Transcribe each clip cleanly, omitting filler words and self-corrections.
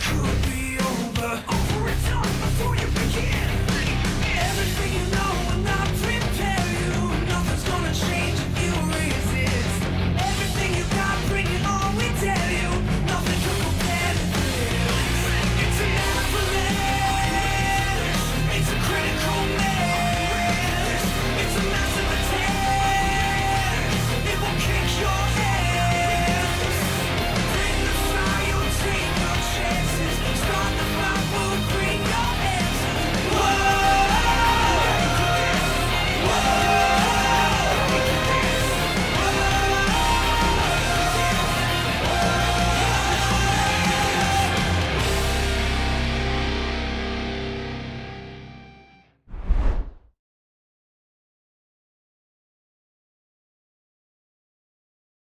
could be over. Over it's up before you begin. Everything you know will not prepare you. Nothing's gonna change if you resist. Everything you got, bring it on, we tell you. Nothing can compare to this. It's an avalanche. It's a critical mass. It's a massive attack. It will kick your ass. Bring the fire, take your chances. Start the fight, we'll bring your answers.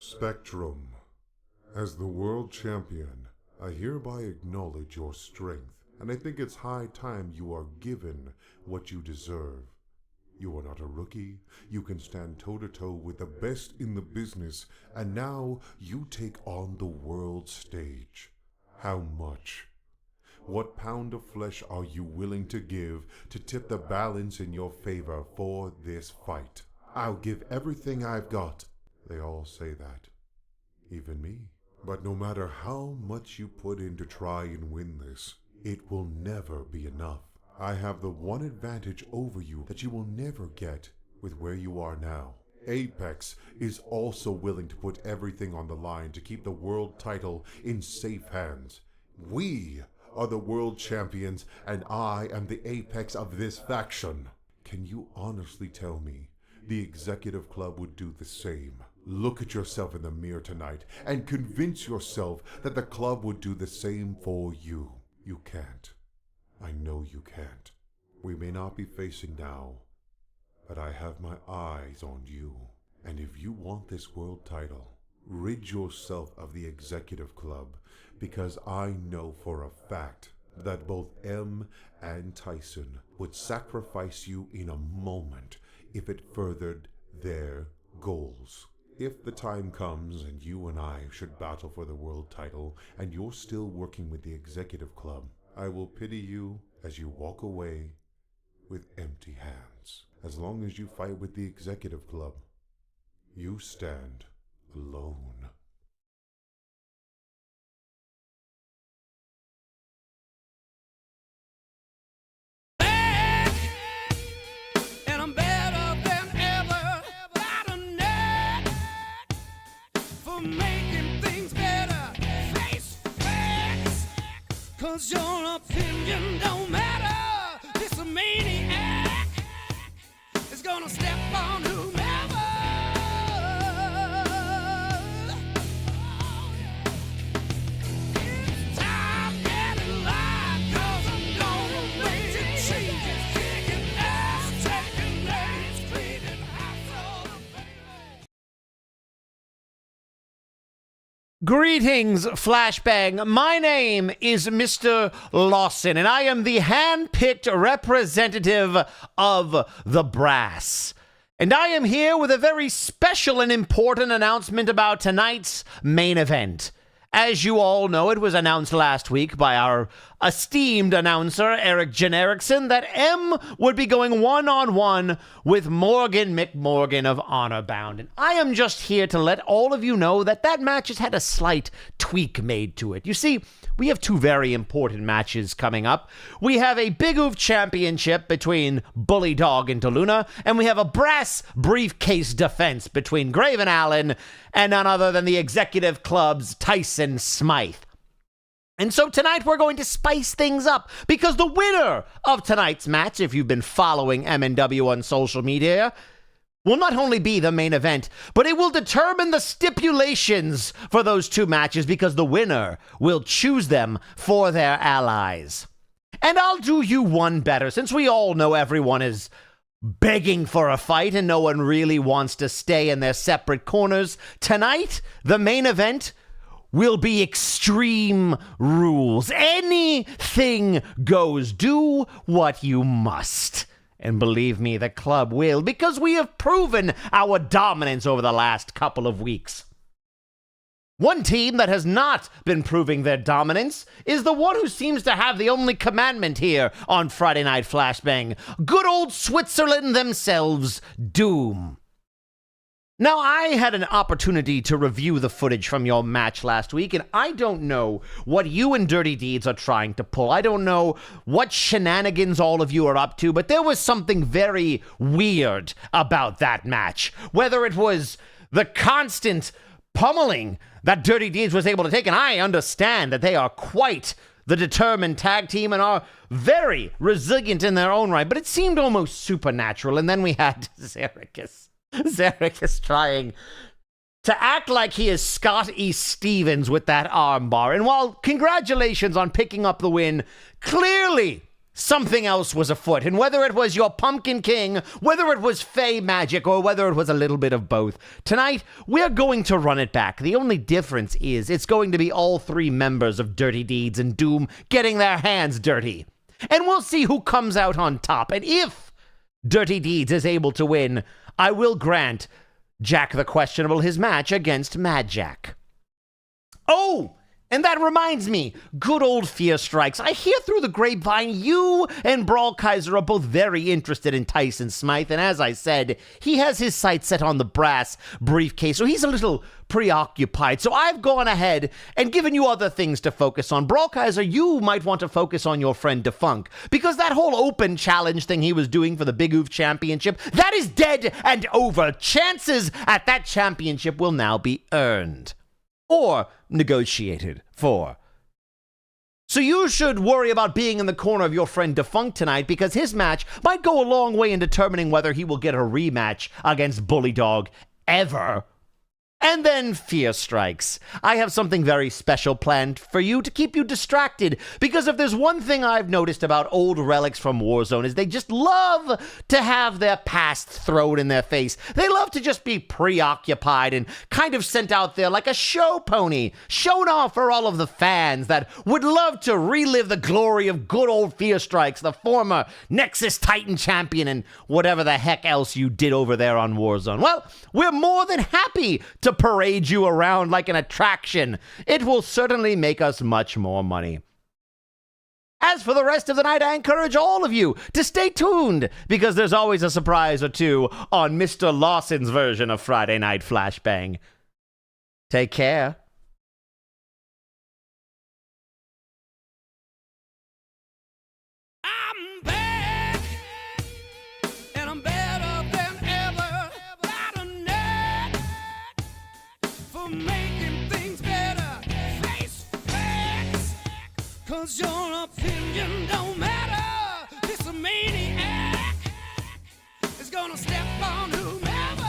Spectrum, as the world champion, I hereby acknowledge your strength, and I think it's high time you are given what you deserve. You are not a rookie, you can stand toe-to-toe with the best in the business, and now you take on the world stage. How much? What pound of flesh are you willing to give to tip the balance in your favor for this fight? I'll give everything I've got. They all say that. Even me. But no matter how much you put in to try and win this, it will never be enough. I have the one advantage over you that you will never get with where you are now. Apex is also willing to put everything on the line to keep the world title in safe hands. We are the world champions, and I am the apex of this faction. Can you honestly tell me the executive club would do the same? Look at yourself in the mirror tonight and convince yourself that the club would do the same for you. You can't. I know you can't. We may not be facing now, but I have my eyes on you. And if you want this world title, rid yourself of the executive club, because I know for a fact that both M and Tyson would sacrifice you in a moment if it furthered their goals. If the time comes and you and I should battle for the world title and you're still working with the executive club, I will pity you as you walk away with empty hands. As long as you fight with the executive club, you stand alone. Making things better, face facts, 'cause your opinion don't matter. This a maniac is gonna step on whomever. It's time getting light, 'cause I'm gonna make it changes, kicking ass, taking names, cleaning house all the baby. Greetings, Flashbang. My name is Mr. Lawson, and I am the hand-picked representative of the brass. And I am here with a very special and important announcement about tonight's main event. As you all know, it was announced last week by our esteemed announcer, Eric Jen Erickson, that M would be going one-on-one with Morgan McMorgan of Honor Bound. And I am just here to let all of you know that that match has had a slight tweak made to it. You see, we have two very important matches coming up. We have a Big Oof Championship between Bully Dog and DeLuna, and we have a brass briefcase defense between Graven Allen and none other than the Executive Club's Tyson Smythe. And so tonight we're going to spice things up, because the winner of tonight's match, if you've been following MNW on social media, will not only be the main event, but it will determine the stipulations for those two matches, because the winner will choose them for their allies. And I'll do you one better, since we all know everyone is begging for a fight and no one really wants to stay in their separate corners. Tonight, the main event will be Extreme Rules. Anything goes. Do what you must. And believe me, the club will, because we have proven our dominance over the last couple of weeks. One team that has not been proving their dominance is the one who seems to have the only commandment here on Friday Night Flashbang. Good old Switzerland themselves, Doom. Now, I had an opportunity to review the footage from your match last week, and I don't know what you and Dirty Deeds are trying to pull. I don't know what shenanigans all of you are up to, but there was something very weird about that match. Whether it was the constant pummeling that Dirty Deeds was able to take, and I understand that they are quite the determined tag team and are very resilient in their own right, but it seemed almost supernatural. And then we had Zericus trying to act like he is Scott E. Stevens with that armbar. And while congratulations on picking up the win, clearly something else was afoot. And whether it was your Pumpkin King, whether it was Fey magic, or whether it was a little bit of both, tonight we're going to run it back. The only difference is it's going to be all three members of Dirty Deeds and Doom getting their hands dirty. And we'll see who comes out on top. And if Dirty Deeds is able to win, I will grant Jack the Questionable his match against Mad Jack. Oh! And that reminds me, good old Fear Strikes. I hear through the grapevine you and Brawl Kaiser are both very interested in Tyson Smythe, and as I said, he has his sights set on the brass briefcase, so he's a little preoccupied. So I've gone ahead and given you other things to focus on. Brawl Kaiser, you might want to focus on your friend Defunk, because that whole open challenge thing he was doing for the Big Oof Championship, that is dead and over. Chances at that championship will now be earned. Or negotiated for. So you should worry about being in the corner of your friend Defunct tonight, because his match might go a long way in determining whether he will get a rematch against Bully Dog ever. And then Fear Strikes. I have something very special planned for you to keep you distracted, because if there's one thing I've noticed about old relics from Warzone is they just love to have their past thrown in their face. They love to just be preoccupied and kind of sent out there like a show pony, shown off for all of the fans that would love to relive the glory of good old Fear Strikes, the former Nexus Titan champion, and whatever the heck else you did over there on Warzone. Well, we're more than happy to parade you around like an attraction. It will certainly make us much more money. As for the rest of the night, I encourage all of you to stay tuned, because there's always a surprise or two on Mr. Lawson's version of Friday Night Flashbang. Take care. I'm back, and I'm better than ever. Got a knack for making things better. Face facts, 'cause your opinion don't matter. This a maniac is gonna step on whomever.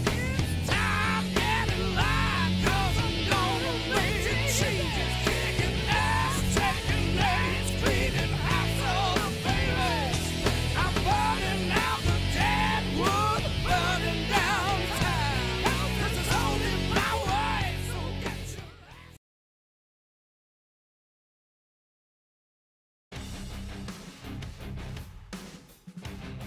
It's time getting live, 'cause I'm gonna make changes. Kicking ass, taking names, cleaning house all the babies. I'm burning out the dead wood, burning down town. This is only my way, so get your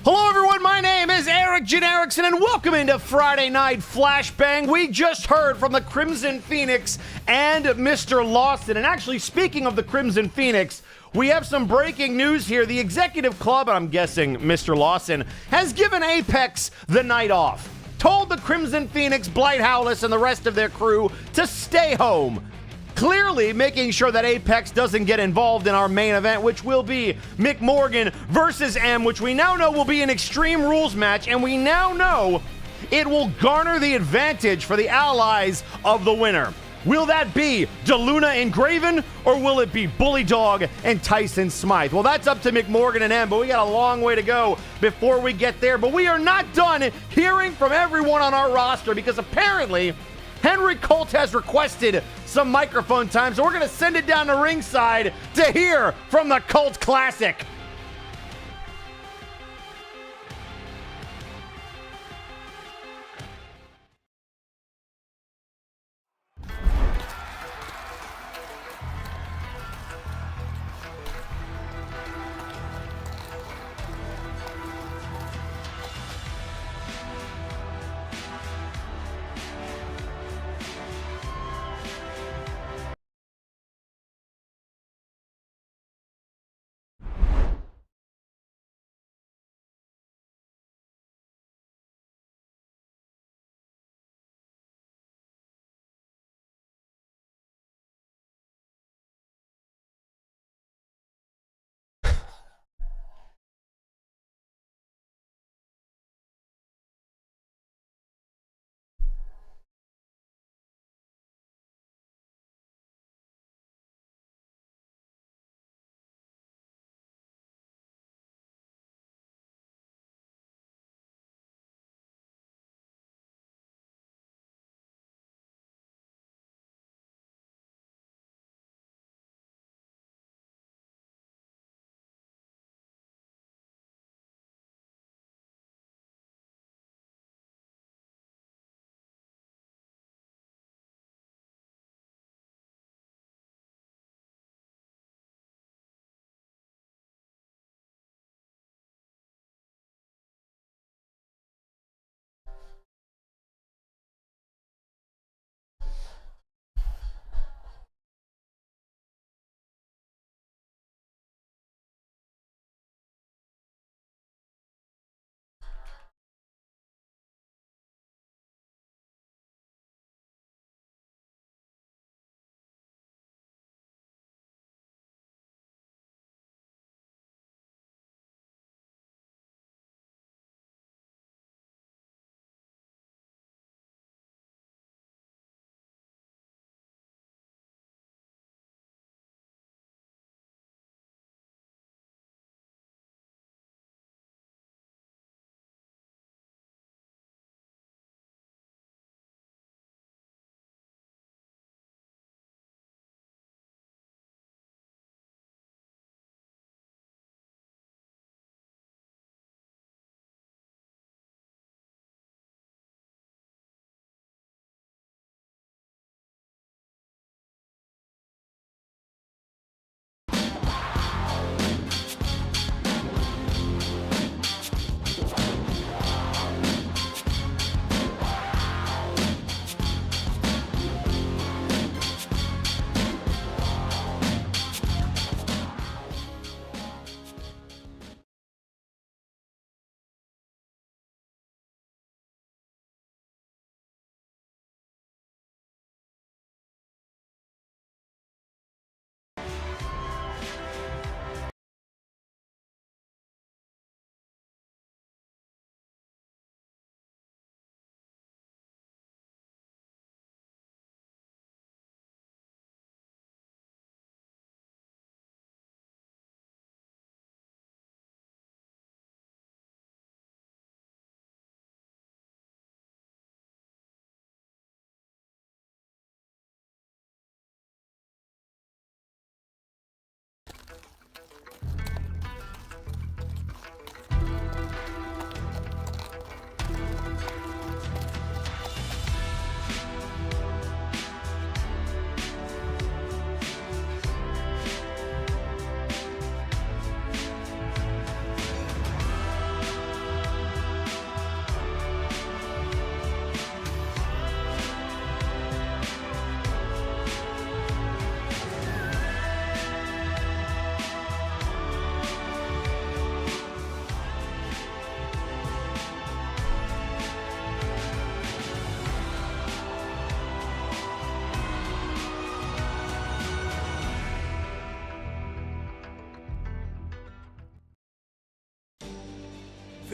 Hello everyone, my name is Eric J. Erickson, and welcome into Friday Night Flashbang. We just heard from the Crimson Phoenix and Mr. Lawson. And actually, speaking of the Crimson Phoenix, we have some breaking news here. The Executive Club, I'm guessing Mr. Lawson, has given Apex the night off. Told the Crimson Phoenix, Blight Howless, and the rest of their crew to stay home. Clearly making sure that Apex doesn't get involved in our main event, which will be Mick Morgan versus M, which we now know will be an Extreme Rules match, and we now know it will garner the advantage for the allies of the winner. Will that be DeLuna and Graven, or will it be Bully Dog and Tyson Smythe? Well, that's up to Mick Morgan and M, but we got a long way to go before we get there. But we are not done hearing from everyone on our roster, because apparently Henry Colt has requested some microphone time, so we're going to send it down to ringside to hear from the Colt Classic.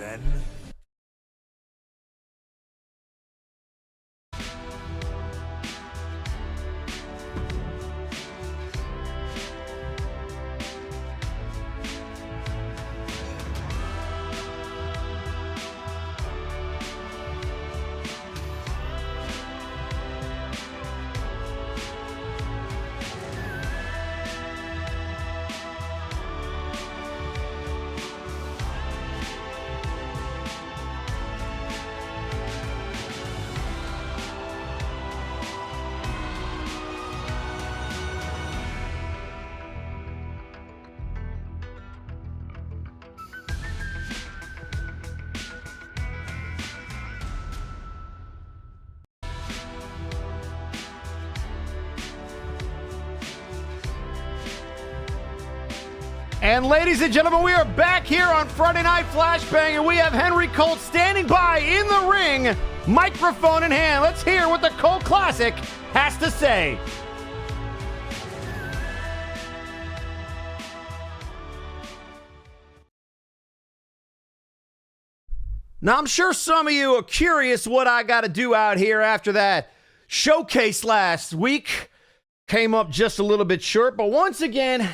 then. And ladies and gentlemen, we are back here on Friday Night Flashbang, and we have Henry Colt standing by in the ring, microphone in hand. Let's hear what the Colt Classic has to say. Now, I'm sure some of you are curious what I got to do out here after that showcase last week. Came up just a little bit short, but once again,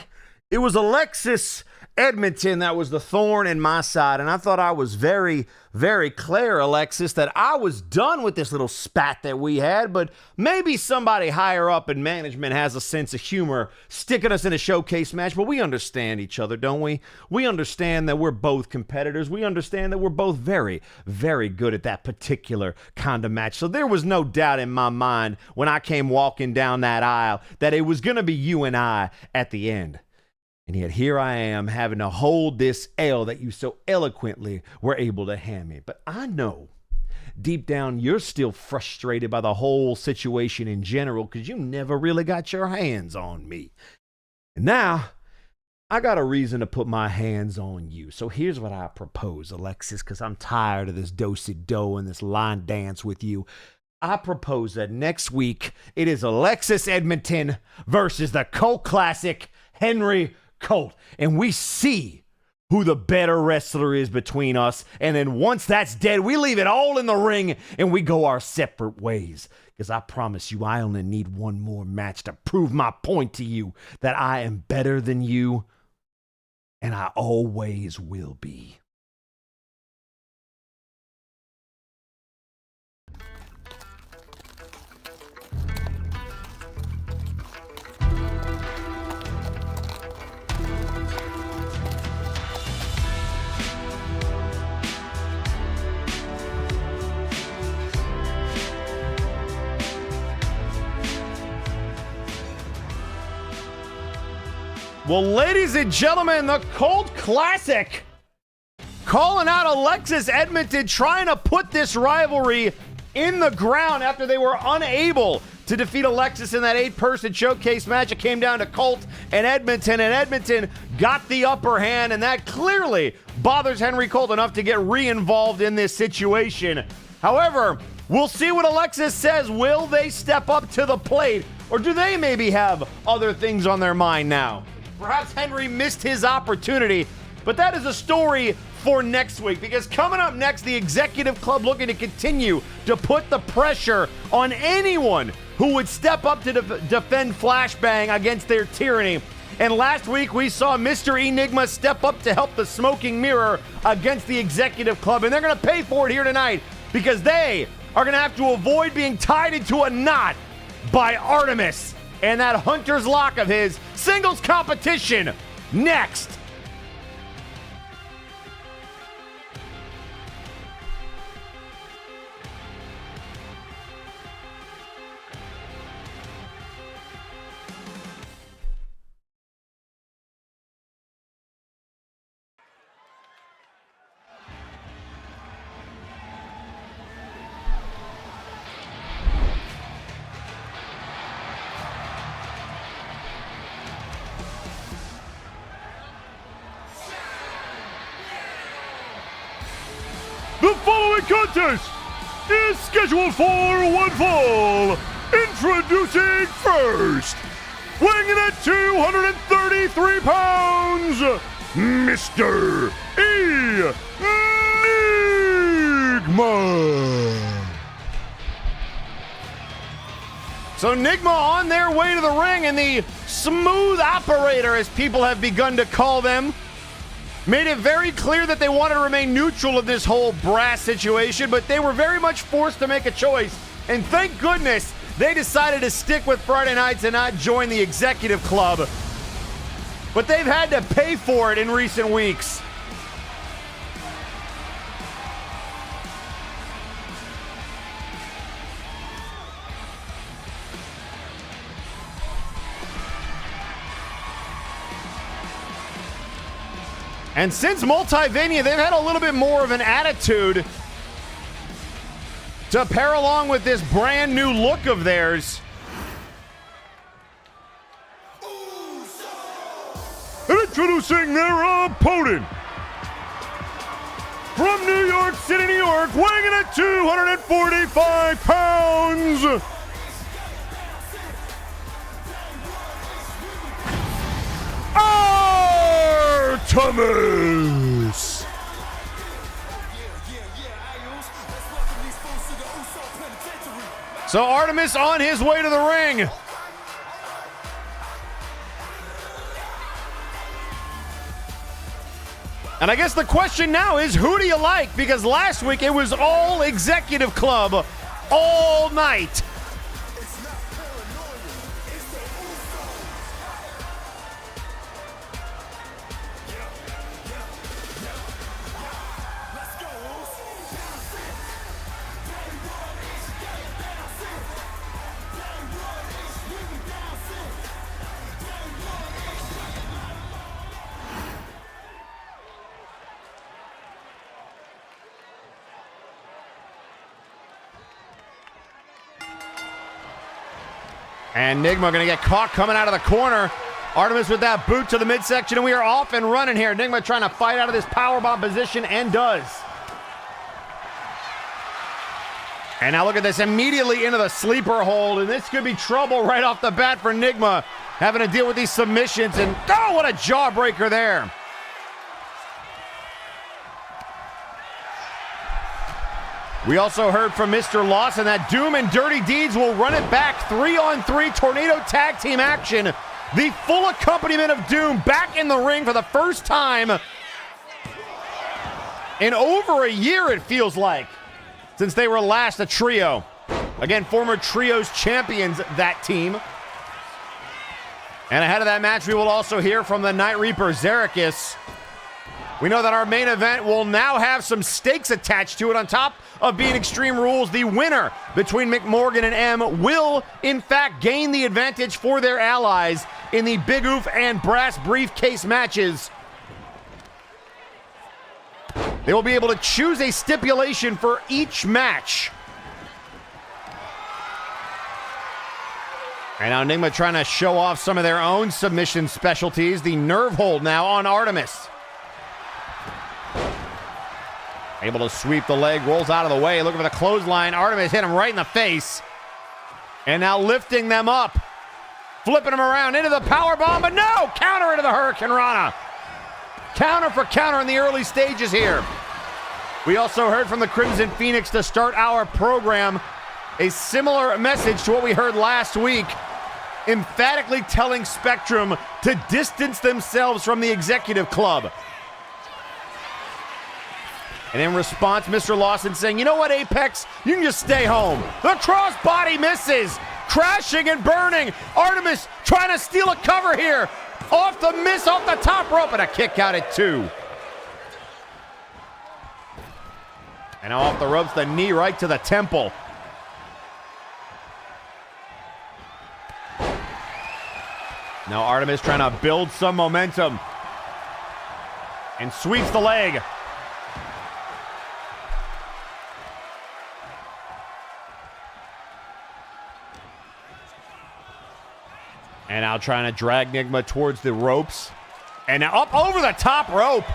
it was Alexis Edmonton that was the thorn in my side, and I thought I was very, very clear, Alexis, that I was done with this little spat that we had, but maybe somebody higher up in management has a sense of humor sticking us in a showcase match, but we understand each other, don't we? We understand that we're both competitors. We understand that we're both very, very good at that particular kind of match, so there was no doubt in my mind when I came walking down that aisle that it was going to be you and I at the end. And yet here I am having to hold this L that you so eloquently were able to hand me. But I know deep down you're still frustrated by the whole situation in general because you never really got your hands on me. And now I got a reason to put my hands on you. So here's what I propose, Alexis, because I'm tired of this do-si-do and this line dance with you. I propose that next week it is Alexis Edmonton versus the Colt Classic, Henry Colt, and we see who the better wrestler is between us, and then once that's dead, we leave it all in the ring and we go our separate ways, because I promise you I only need one more match to prove my point to you that I am better than you, and I always will be. Well, ladies and gentlemen, the Colt Classic calling out Alexis Edmonton, trying to put this rivalry in the ground after they were unable to defeat Alexis in that 8-person showcase match. It came down to Colt and Edmonton got the upper hand, and that clearly bothers Henry Colt enough to get re-involved in this situation. However, we'll see what Alexis says. Will they step up to the plate, or do they maybe have other things on their mind now? Perhaps Henry missed his opportunity, but that is a story for next week, because coming up next, the Executive Club looking to continue to put the pressure on anyone who would step up to defend Flashbang against their tyranny. And last week, we saw Mr. Enigma step up to help the Smoking Mirror against the Executive Club, and they're going to pay for it here tonight, because they are going to have to avoid being tied into a knot by Artemis and that Hunter's lock of his. Singles competition next. The following contest is scheduled for one fall. Introducing first, weighing in at 233 pounds, Mr. Enigma. Enigma. So Enigma on their way to the ring, and the smooth operator, as people have begun to call them, made it very clear that they wanted to remain neutral in this whole brass situation, but they were very much forced to make a choice. And thank goodness they decided to stick with Friday nights and not join the executive club. But they've had to pay for it in recent weeks. And since Multivania, they've had a little bit more of an attitude to pair along with this brand new look of theirs. And introducing their opponent, from New York City, New York, weighing in at 245 pounds, Thomas. So Artemis on his way to the ring. And I guess the question now is, who do you like? Because last week it was all executive club all night. And Enigma going to get caught coming out of the corner. Artemis with that boot to the midsection, and we are off and running here. Enigma trying to fight out of this powerbomb position, and does. And now look at this, immediately into the sleeper hold, and this could be trouble right off the bat for Enigma, having to deal with these submissions, and oh, what a jawbreaker there. We also heard from Mr. Lawson that Doom and Dirty Deeds will run it back. 3-on-3 tornado tag team action. The full accompaniment of Doom back in the ring for the first time in over a year, it feels like, since they were last a trio. Again, former trios champions, that team. And ahead of that match, we will also hear from the Night Reaper, Zerikis. We know that our main event will now have some stakes attached to it. On top of being Extreme Rules, the winner between McMorgan and M will, in fact, gain the advantage for their allies in the Big Oof and Brass Briefcase matches. They will be able to choose a stipulation for each match. And now Enigma trying to show off some of their own submission specialties. The nerve hold now on Artemis. Able to sweep the leg, rolls out of the way, looking for the clothesline. Artemis hit him right in the face. And now lifting them up. Flipping them around into the powerbomb, but no! Counter into the Hurricane Rana. Counter for counter in the early stages here. We also heard from the Crimson Phoenix to start our program. A similar message to what we heard last week. Emphatically telling Spectrum to distance themselves from the executive club. And in response, Mr. Lawson saying, you know what, Apex? You can just stay home. The crossbody misses. Crashing and burning. Artemis trying to steal a cover here. Off the miss, off the top rope, and a kick out at 2. And now off the ropes, the knee right to the temple. Now Artemis trying to build some momentum. And sweeps the leg. And now trying to drag Enigma towards the ropes. And now up over the top rope.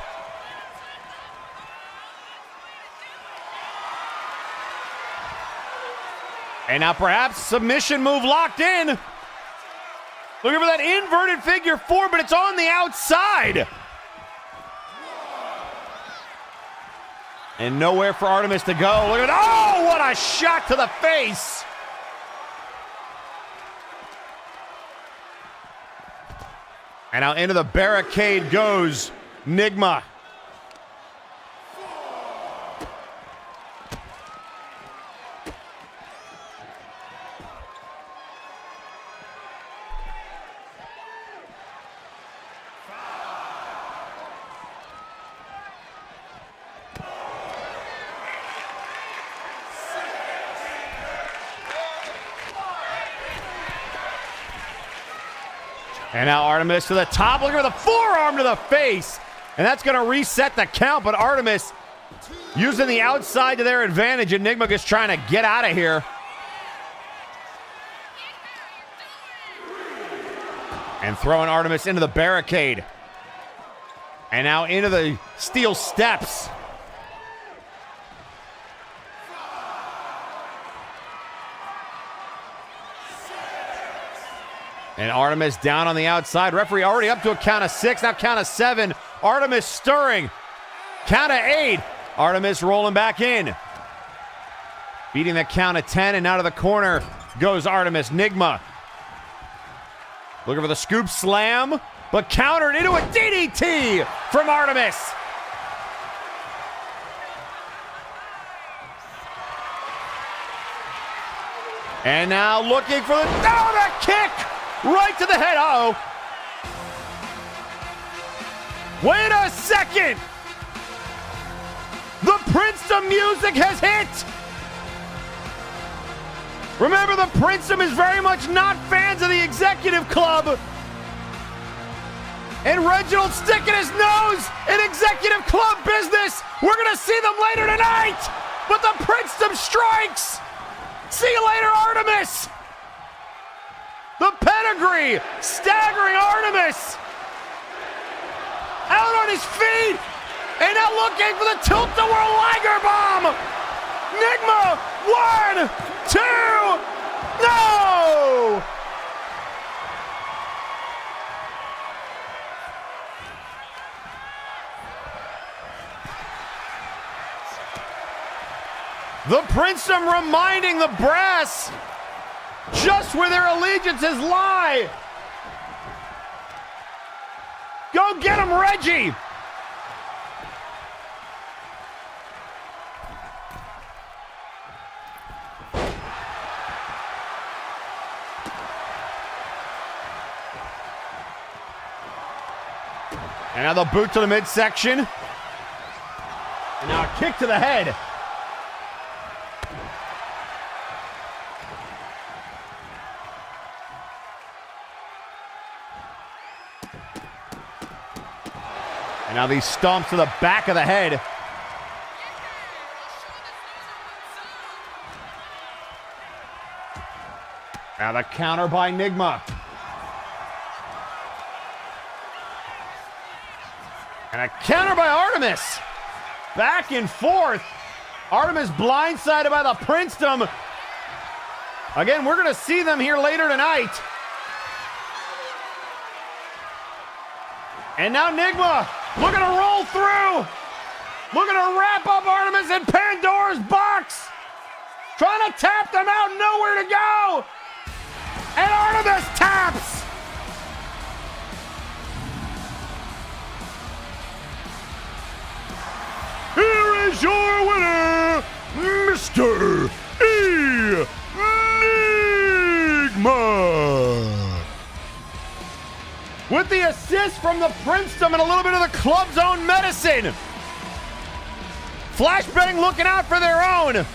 And now perhaps submission move locked in. Looking for that inverted figure 4, but it's on the outside. And nowhere for Artemis to go. Look at, oh, what a shot to the face. And now into the barricade goes Nigma. And now Artemis to the top. Look at the forearm to the face. And that's going to reset the count. But Artemis using the outside to their advantage. Enigma just trying to get out of here. And throwing Artemis into the barricade. And now into the steel steps. And Artemis down on the outside. Referee already up to a count of 6, now count of 7. Artemis stirring. Count of 8. Artemis rolling back in. Beating the count of 10, and now to the corner goes Artemis. Nigma looking for the scoop slam, but countered into a DDT from Artemis. And now looking for the kick. Right to the head. Uh-oh. Wait a second. The Princedom music has hit. Remember, the Princedom is very much not fans of the Executive Club. And Reginald sticking his nose in Executive Club business. We're going to see them later tonight. But the Princedom strikes. See you later, Artemis. The pedigree, staggering Artemis. Out on his feet, and now looking for the tilt-the-world Liger bomb. Nigma, 1, 2, no! The Princedom reminding the brass just where their allegiances lie. Go get him, Reggie. And now the boot to the midsection. And now a kick to the head. And now these stomps to the back of the head. Now the counter by Nigma. And a counter by Artemis. Back and forth. Artemis blindsided by the Princedom. Again, we're going to see them here later tonight. And now Nigma looking to roll through. Looking to wrap up Artemis in Pandora's box. Trying to tap them out, nowhere to go. And Artemis taps. Here is your winner, Mr. Enigma. With the assist from the Princedom and a little bit of the club's own medicine. Flashbang looking out for their own.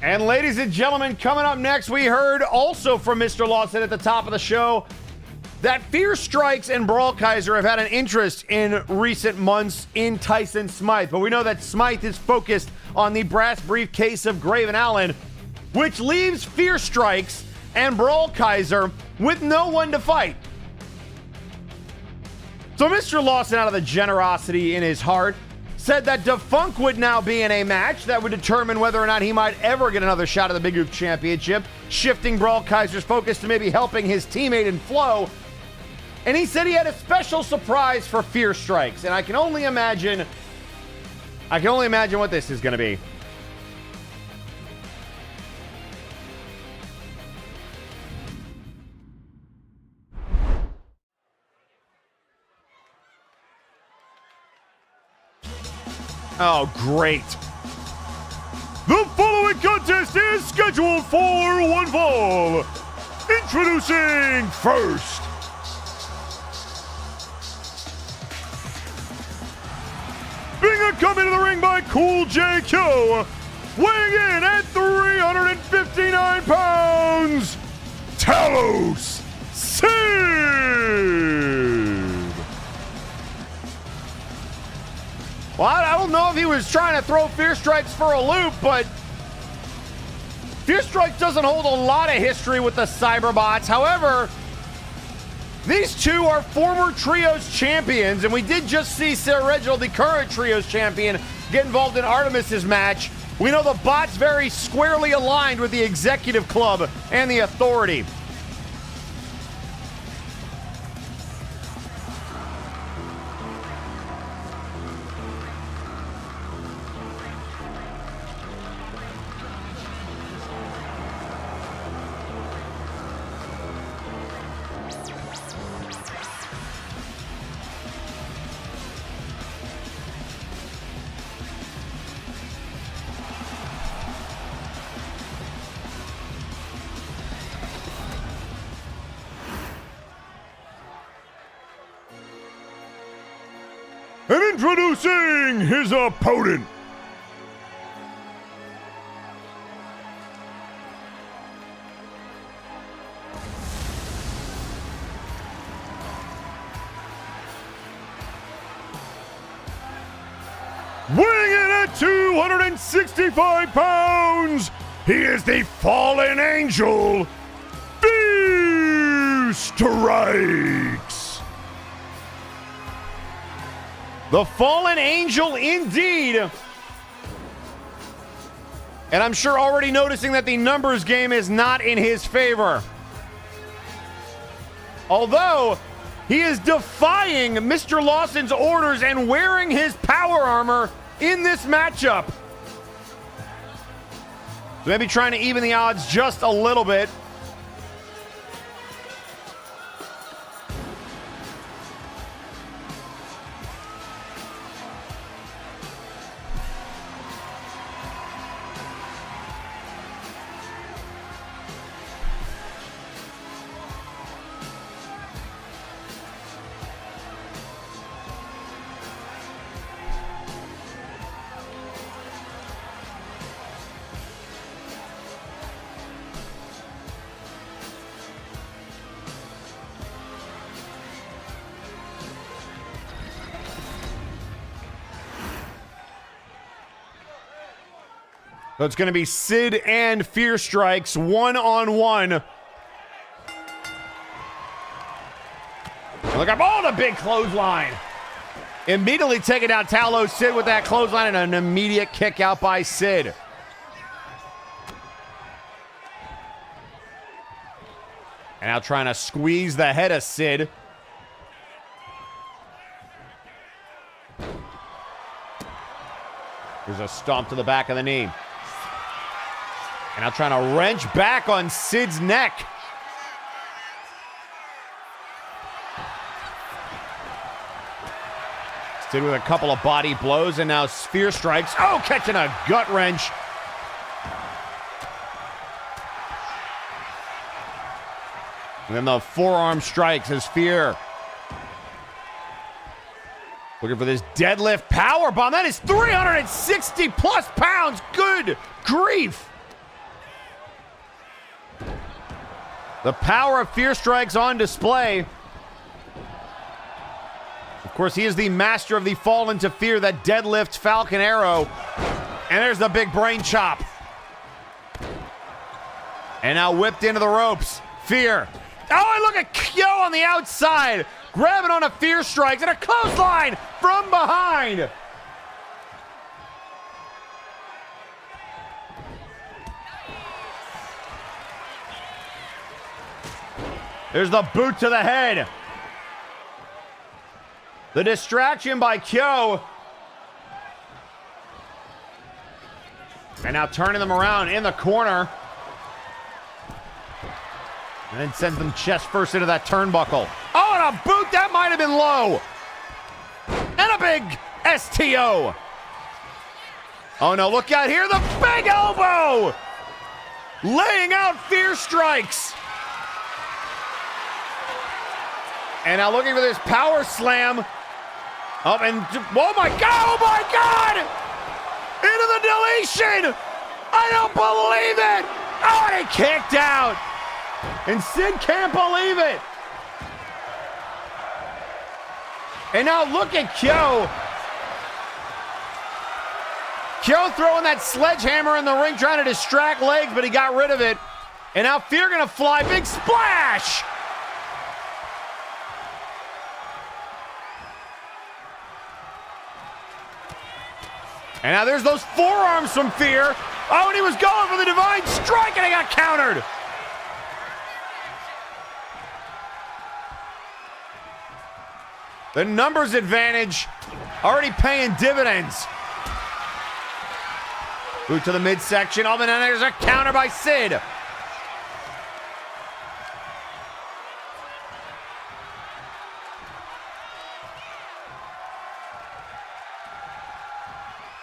And ladies and gentlemen, coming up next, we heard also from Mr. Lawson at the top of the show that Fear Strikes and Brawl Kaiser have had an interest in recent months in Tyson Smythe. But we know that Smythe is focused on the brass briefcase of Graven Allen. which leaves Fear Strikes and Brawl Kaiser with no one to fight. So Mr. Lawson, out of the generosity in his heart, said that Defunct would now be in a match that would determine whether or not he might ever get another shot at the Big Goof Championship, shifting Brawl Kaiser's focus to maybe helping his teammate in Flow. And he said he had a special surprise for Fear Strikes, and I can only imagine what this is going to be. Oh, great. The following contest is scheduled for one fall. Introducing first, being accompanied to the ring by Cool JQ, weighing in at 359 pounds, Talos Sid. Well, I don't know if he was trying to throw Fear Strikes for a loop, but Fear Strikes doesn't hold a lot of history with the Cyberbots. However, these two are former Trios champions, and we did just see Sir Reginald, the current Trios champion, get involved in Artemis's match. We know the bots very squarely aligned with the Executive Club and the Authority. And introducing his opponent, weighing in at 265 pounds, he is the Fallen Angel, Fear Strikes. The Fallen Angel, indeed. And I'm sure already noticing that the numbers game is not in his favor. Although, he is defying Mr. Lawson's orders and wearing his power armor in this matchup. Maybe trying to even the odds just a little bit. So it's going to be Sid and Fear Strikes one-on-one. Look up, oh, the big clothesline. Immediately taking down Talos Sid with that clothesline and an immediate kick out by Sid. And now trying to squeeze the head of Sid. There's a stomp to the back of the knee. And now trying to wrench back on Sid's neck. Sid with a couple of body blows, and now Fear Strikes. Oh, catching a gut wrench. And then the forearm strikes as Fear. Looking for this deadlift power bomb. That is 360 plus pounds. Good grief. The power of Fear Strikes on display. Of course, he is the master of the fall into fear, that deadlift Falcon Arrow. And there's the big brain chop. And now whipped into the ropes. Fear. Oh, and look at Kyo on the outside. Grabbing on a Fear Strikes and a clothesline from behind. There's the boot to the head. The distraction by Kyo. And now turning them around in the corner. And then sends them chest first into that turnbuckle. Oh, and a boot that might have been low. And a big STO. Oh no, look out here, the big elbow. Laying out Fear Strikes. And now looking for this power slam. Up and, oh my God! Into the deletion! I don't believe it! Oh, and he kicked out! And Sid can't believe it! And now look at Kyo. Kyo throwing that sledgehammer in the ring, trying to distract legs, but he got rid of it. And now Fear gonna fly, big splash! And now there's those forearms from Fear. Oh, and he was going for the Divine Strike, and he got countered. The numbers advantage already paying dividends. Boot to the midsection. Oh, and then there's a counter by Sid.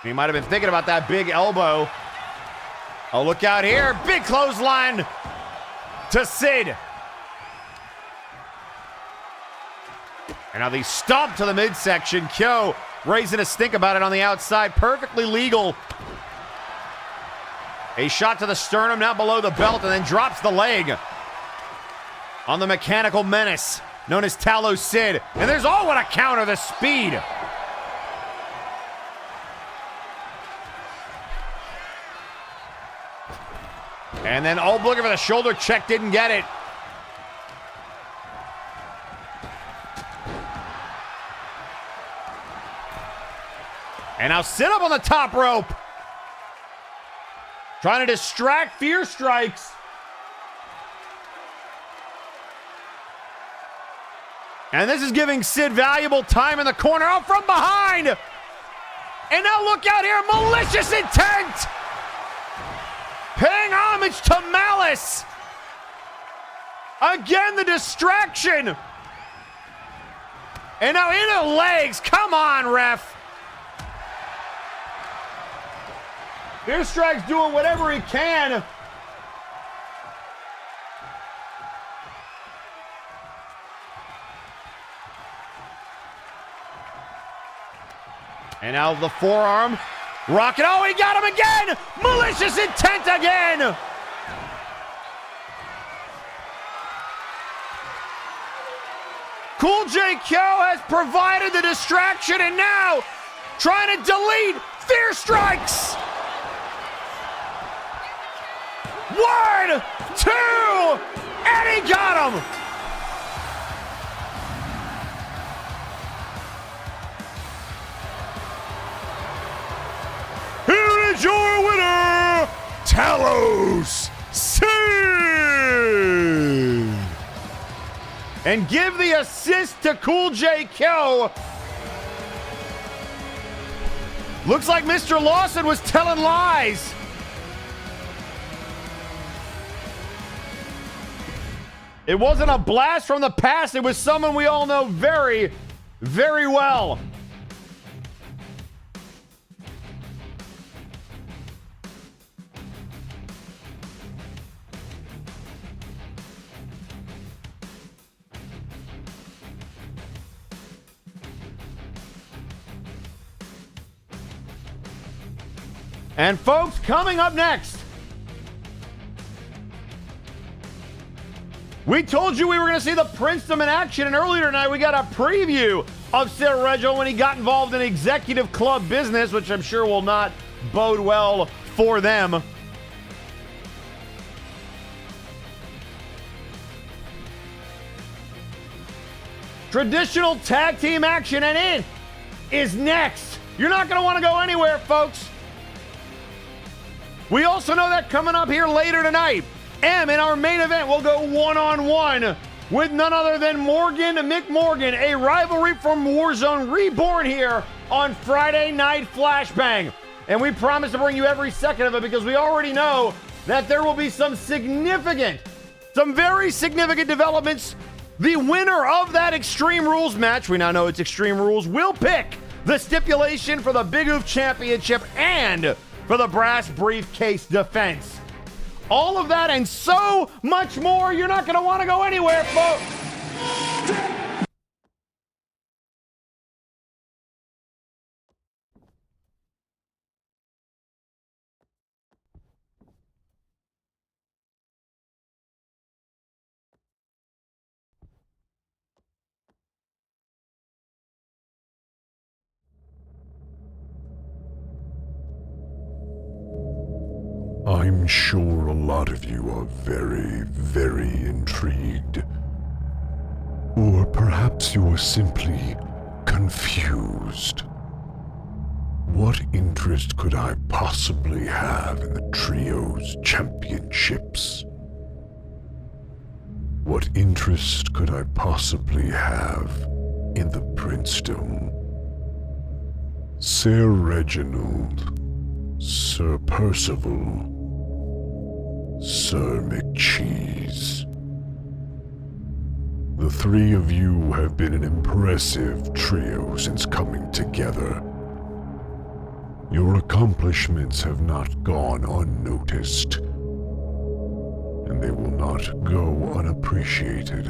He might have been thinking about that big elbow. Oh, look out here. Big clothesline to Sid. And now the stomp to the midsection. Kyo raising a stink about it on the outside. Perfectly legal. A shot to the sternum, now below the belt, and then drops the leg on the mechanical menace known as Talos Sid. And there's, oh, what a counter, the speed. And then, oh, looking for the shoulder check, didn't get it. And now sit up on the top rope. Trying to distract Fear Strikes. And this is giving Sid valuable time in the corner. Oh, from behind. And now look out here, malicious intent. Paying homage to Malice. Again, the distraction. And now into the legs. Come on, ref. Fear Strike's doing whatever he can. And now the forearm. Rocket. Oh, he got him again. Malicious intent again. Cool J Kyo has provided the distraction and now trying to delete Fear Strikes. 1, 2, and he got him. Here is your winner, Talos Sid. And give the assist to Cool J Kyo. Looks like Mr. Lawson was telling lies. It wasn't a blast from the past. It was someone we all know very, very well. And folks, coming up next, we told you we were going to see the Princedom in action, and earlier tonight we got a preview of Sid Reggio when he got involved in executive club business, which I'm sure will not bode well for them. traditional tag team action, and it is next. You're not going to want to go anywhere, folks. We also know that coming up here later tonight, in our main event, will go one-on-one with none other than Morgan McMorgan, a rivalry from Warzone Reborn here on Friday Night Flashbang. And we promise to bring you every second of it because we already know that there will be some very significant developments. The winner of that Extreme Rules match, we now know it's Extreme Rules, will pick the stipulation for the Big Oof Championship and for the Brass Briefcase defense. All of that and so much more. You're not going to want to go anywhere, folks. I'm sure a lot of you are very, very intrigued. Or perhaps you're simply confused. What interest could I possibly have in the Trio's championships? What interest could I possibly have in the princedom? Sir Reginald, Sir Percival, Sir McCheese. The three of you have been an impressive trio since coming together. Your accomplishments have not gone unnoticed, and they will not go unappreciated.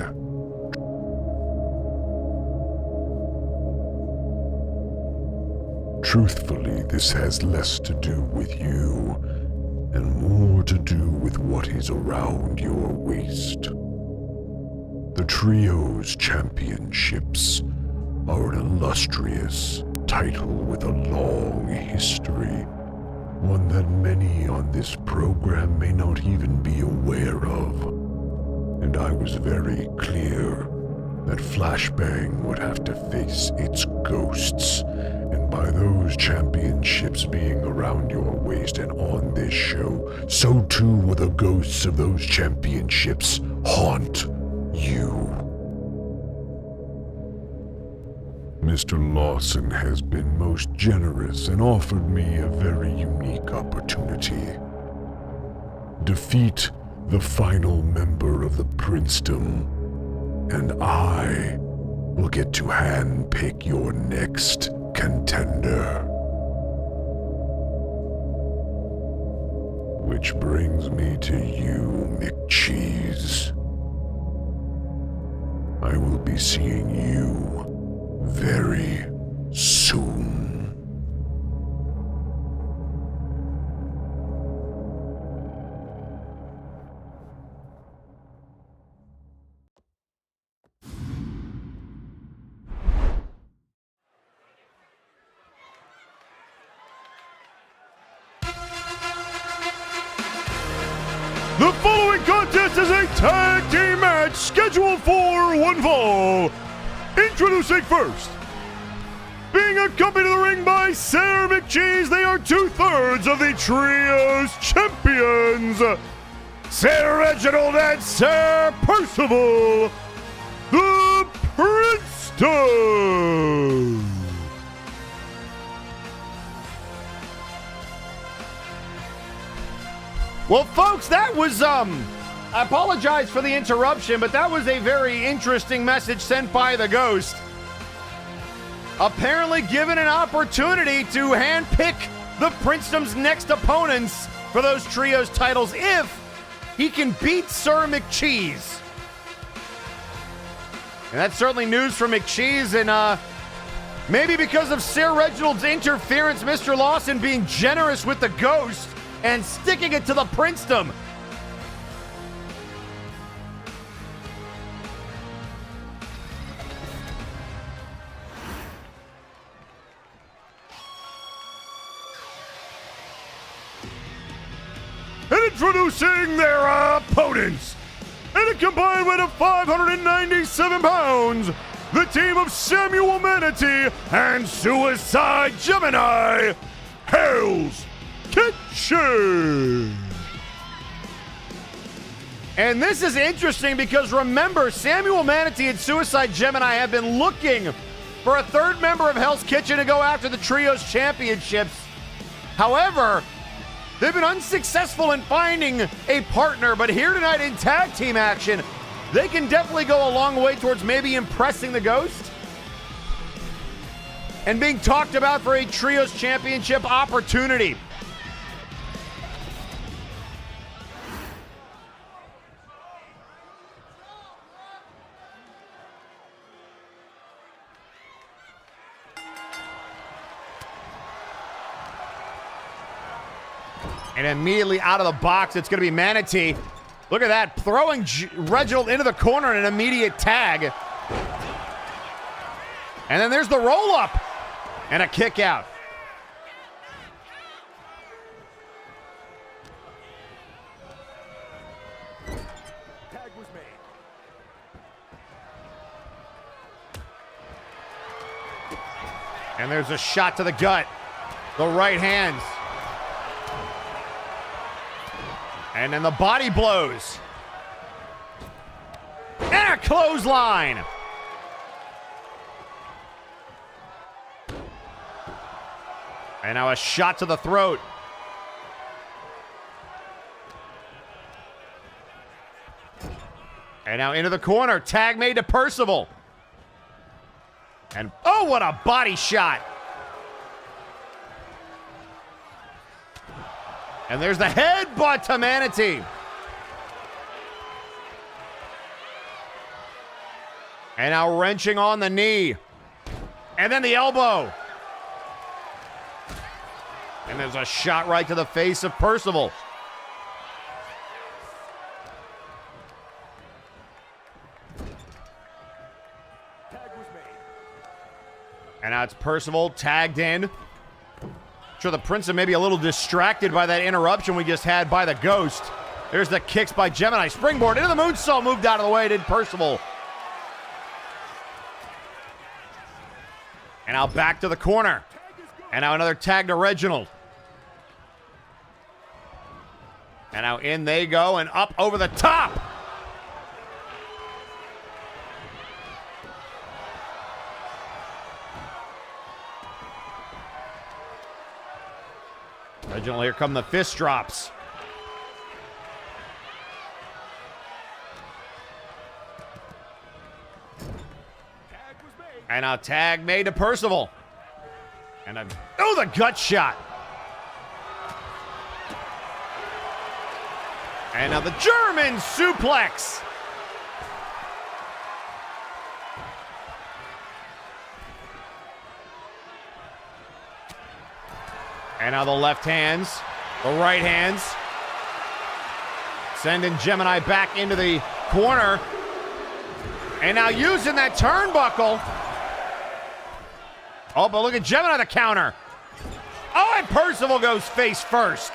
Truthfully, this has less to do with you and more to do with what is around your waist. The Trio's championships are an illustrious title with a long history, one that many on this program may not even be aware of. And I was very clear that Flashbang would have to face its ghosts, and by those championships being around your waist and on this show, so too will the ghosts of those championships haunt you. Mr. Lawson has been most generous and offered me a very unique opportunity. Defeat the final member of the princedom, and I will get to handpick your next contender. Which brings me to you, McCheese. I will be seeing you very soon. The following contest is a tag team match scheduled for one fall. Introducing first, being accompanied to the ring by Sir McCheese, they are 2/3 of the Trio's champions, Sir Reginald and Sir Percival, the Princedom. Well, folks, that was, I apologize for the interruption, but that was a very interesting message sent by the Ghost. Apparently given an opportunity to handpick the Princedom's next opponents for those trios titles if he can beat Sir McCheese. And that's certainly news for McCheese, and maybe because of Sir Reginald's interference, Mr. Lawson being generous with the Ghost and sticking it to the princedom. And introducing their opponents, in a combined weight of 597 pounds, the team of Samuel Manatee and Suicide Gemini, Hell's Kitchen. And this is interesting because remember, Samuel Manatee and Suicide Gemini have been looking for a third member of Hell's Kitchen to go after the Trios Championships. However, they've been unsuccessful in finding a partner, but here tonight in tag team action, they can definitely go a long way towards maybe impressing the Ghost and being talked about for a Trios Championship opportunity. And immediately out of the box, it's going to be Manatee. Look at that, throwing Reginald into the corner in an immediate tag. And then there's the roll-up and a kick out. Tag was made. And there's a shot to the gut. The right hands. And then the body blows. And a clothesline. And now a shot to the throat. And now into the corner. Tag made to Percival. And oh, what a body shot. And there's the headbutt to Manatee. And now wrenching on the knee. And then the elbow. And there's a shot right to the face of Percival. Tag was made. And now it's Percival tagged in. Sure, the Prince may be a little distracted by that interruption we just had by the Ghost. There's the kicks by Gemini. Springboard into the moonsault, moved out of the way, did Percival. And now back to the corner. And now another tag to Reginald. And now in they go and up over the top. Reginald, here come the fist drops. And now tag made to Percival. And the gut shot. And now the German suplex. And now the left hands, the right hands. Sending Gemini back into the corner. And now using that turnbuckle. Oh, but look at Gemini, the counter. Oh, and Percival goes face first.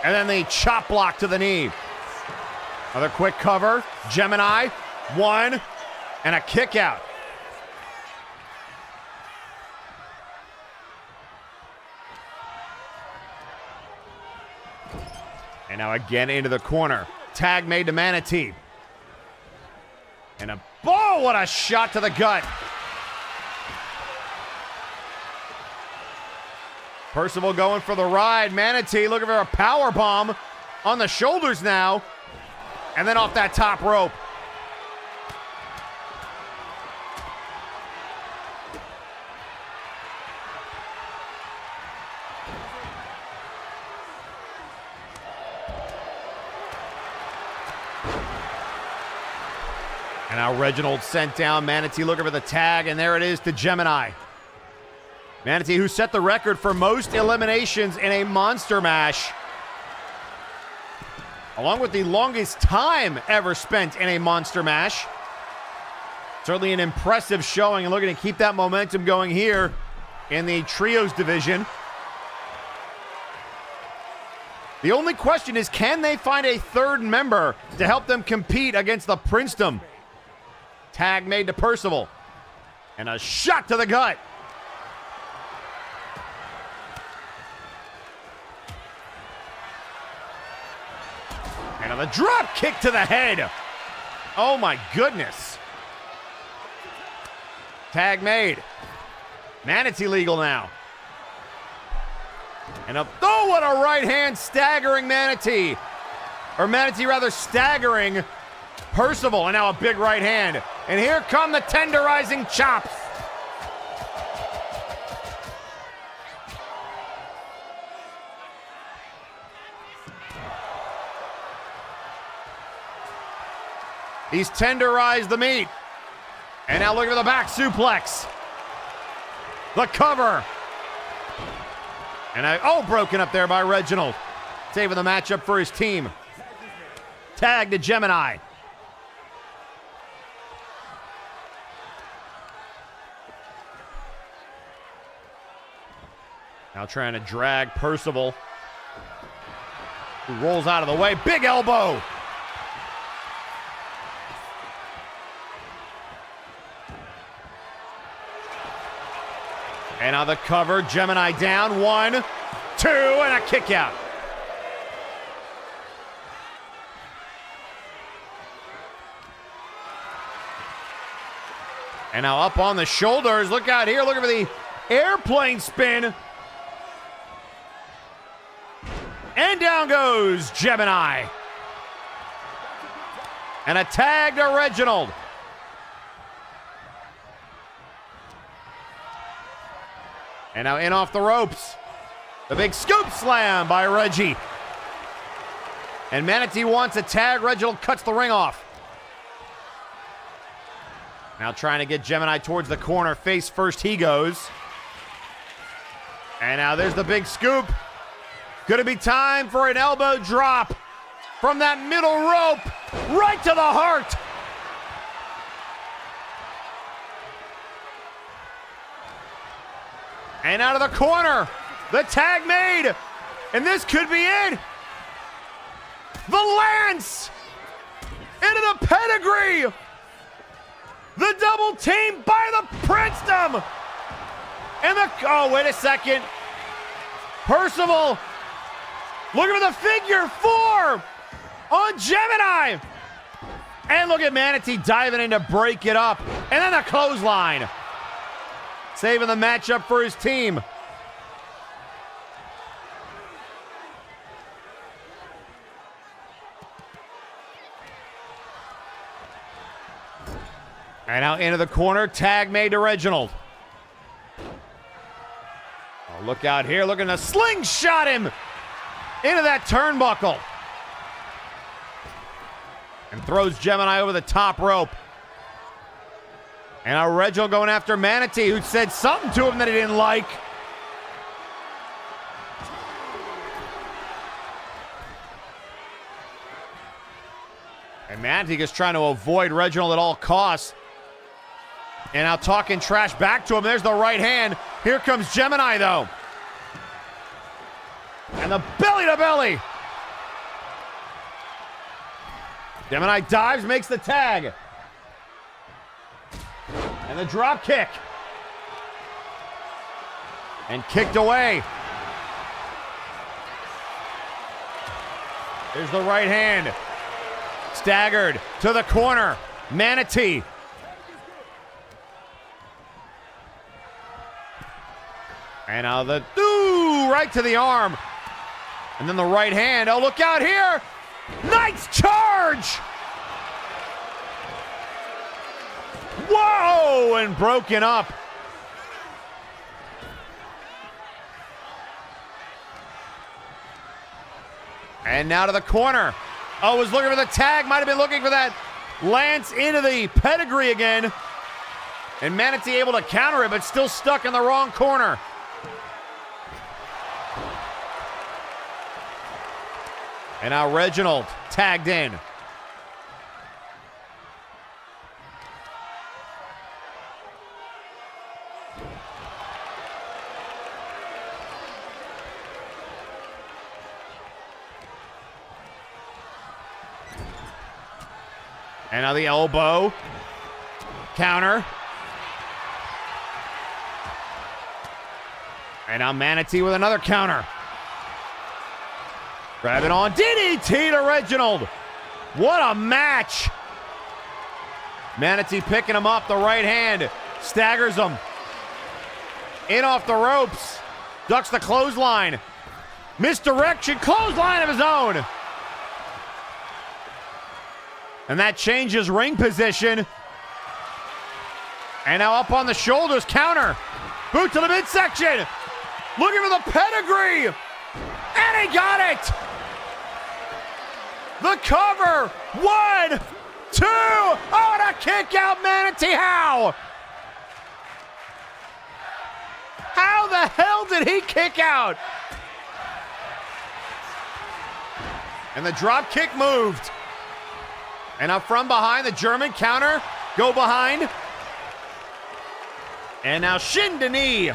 And then the chop block to the knee. Another quick cover. Gemini, one, and a kick out. And now again into the corner. Tag made to Manatee. And what a shot to the gut. Percival going for the ride. Manatee looking for a power bomb on the shoulders now. And then off that top rope. And now Reginald sent down. Manatee looking for the tag, and there it is to Gemini. Manatee, who set the record for most eliminations in a Monster Mash, along with the longest time ever spent in a Monster Mash. Certainly an impressive showing, and looking to keep that momentum going here in the Trios division. The only question is, can they find a third member to help them compete against the Princedom? Tag made to Percival. And a shot to the gut. And a drop kick to the head. Oh my goodness. Tag made. Manatee legal now. And a, oh, what a right hand staggering Manatee. Or Manatee rather staggering Percival. And now a big right hand. And here come the tenderizing chops. He's tenderized the meat. And now look at the back suplex. The cover. And broken up there by Reginald. Saving the matchup for his team. Tag to Gemini. Now trying to drag Percival. Who rolls out of the way. Big elbow. And on the cover, Gemini down. 1, 2, and a kick out. And now up on the shoulders. Look out here. Look for the airplane spin. And down goes Gemini. And a tag to Reginald. And now in off the ropes. The big scoop slam by Reggie. And Manatee wants a tag. Reginald cuts the ring off. Now trying to get Gemini towards the corner. Face first he goes. And now there's the big scoop. Gonna be time for an elbow drop from that middle rope right to the heart. And out of the corner, the tag made. And this could be it. The Lance into the pedigree. The double team by the Princedom. And the, oh, wait a second. Percival looking for the figure 4 on Gemini. And look at Manatee diving in to break it up. And then the clothesline. Saving the matchup for his team. And now into the corner, tag made to Reginald. Oh, look out here, looking to slingshot him into that turnbuckle. And throws Gemini over the top rope. And now Reginald going after Manatee, who said something to him that he didn't like. And Manatee is trying to avoid Reginald at all costs. And now talking trash back to him. There's the right hand. Here comes Gemini, though. And the belly to belly. Gemini dives, makes the tag. And the drop kick. And kicked away. There's the right hand. Staggered to the corner. Manatee. And now the, right to the arm. And then the right hand. Oh, look out here. Knight's charge. Whoa, and broken up. And now to the corner. Oh, was looking for the tag. Might have been looking for that Lance into the pedigree again. And Manatee able to counter it, but still stuck in the wrong corner. And now Reginald tagged in. And now the elbow. Counter. And now Manatee with another counter. Grabbing on DDT to Reginald. What a match. Manatee picking him up, the right hand. Staggers him. In off the ropes. Ducks the clothesline. Misdirection, clothesline of his own. And that changes ring position. And now up on the shoulders, counter. Boot to the midsection. Looking for the pedigree. And he got it. The cover. 1, 2. Oh, and a kick out, Manatee. How? How the hell did he kick out? And the drop kick moved. And up from behind, the German counter. Go behind. And now shin to knee.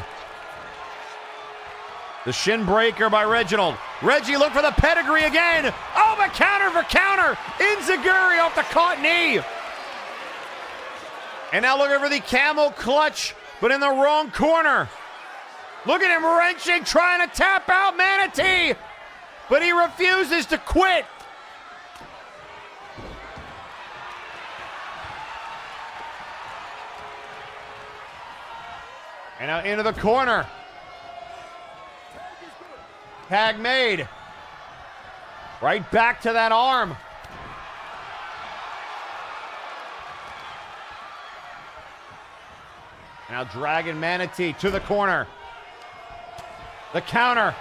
The shin breaker by Reginald. Reggie look for the pedigree again. Oh, but counter for counter. Enziguri off the caught knee. And now looking for the camel clutch, but in the wrong corner. Look at him wrenching, trying to tap out Manatee. But he refuses to quit. And now into the corner. Tag made. Right back to that arm. Now dragging Manatee to the corner. The counter.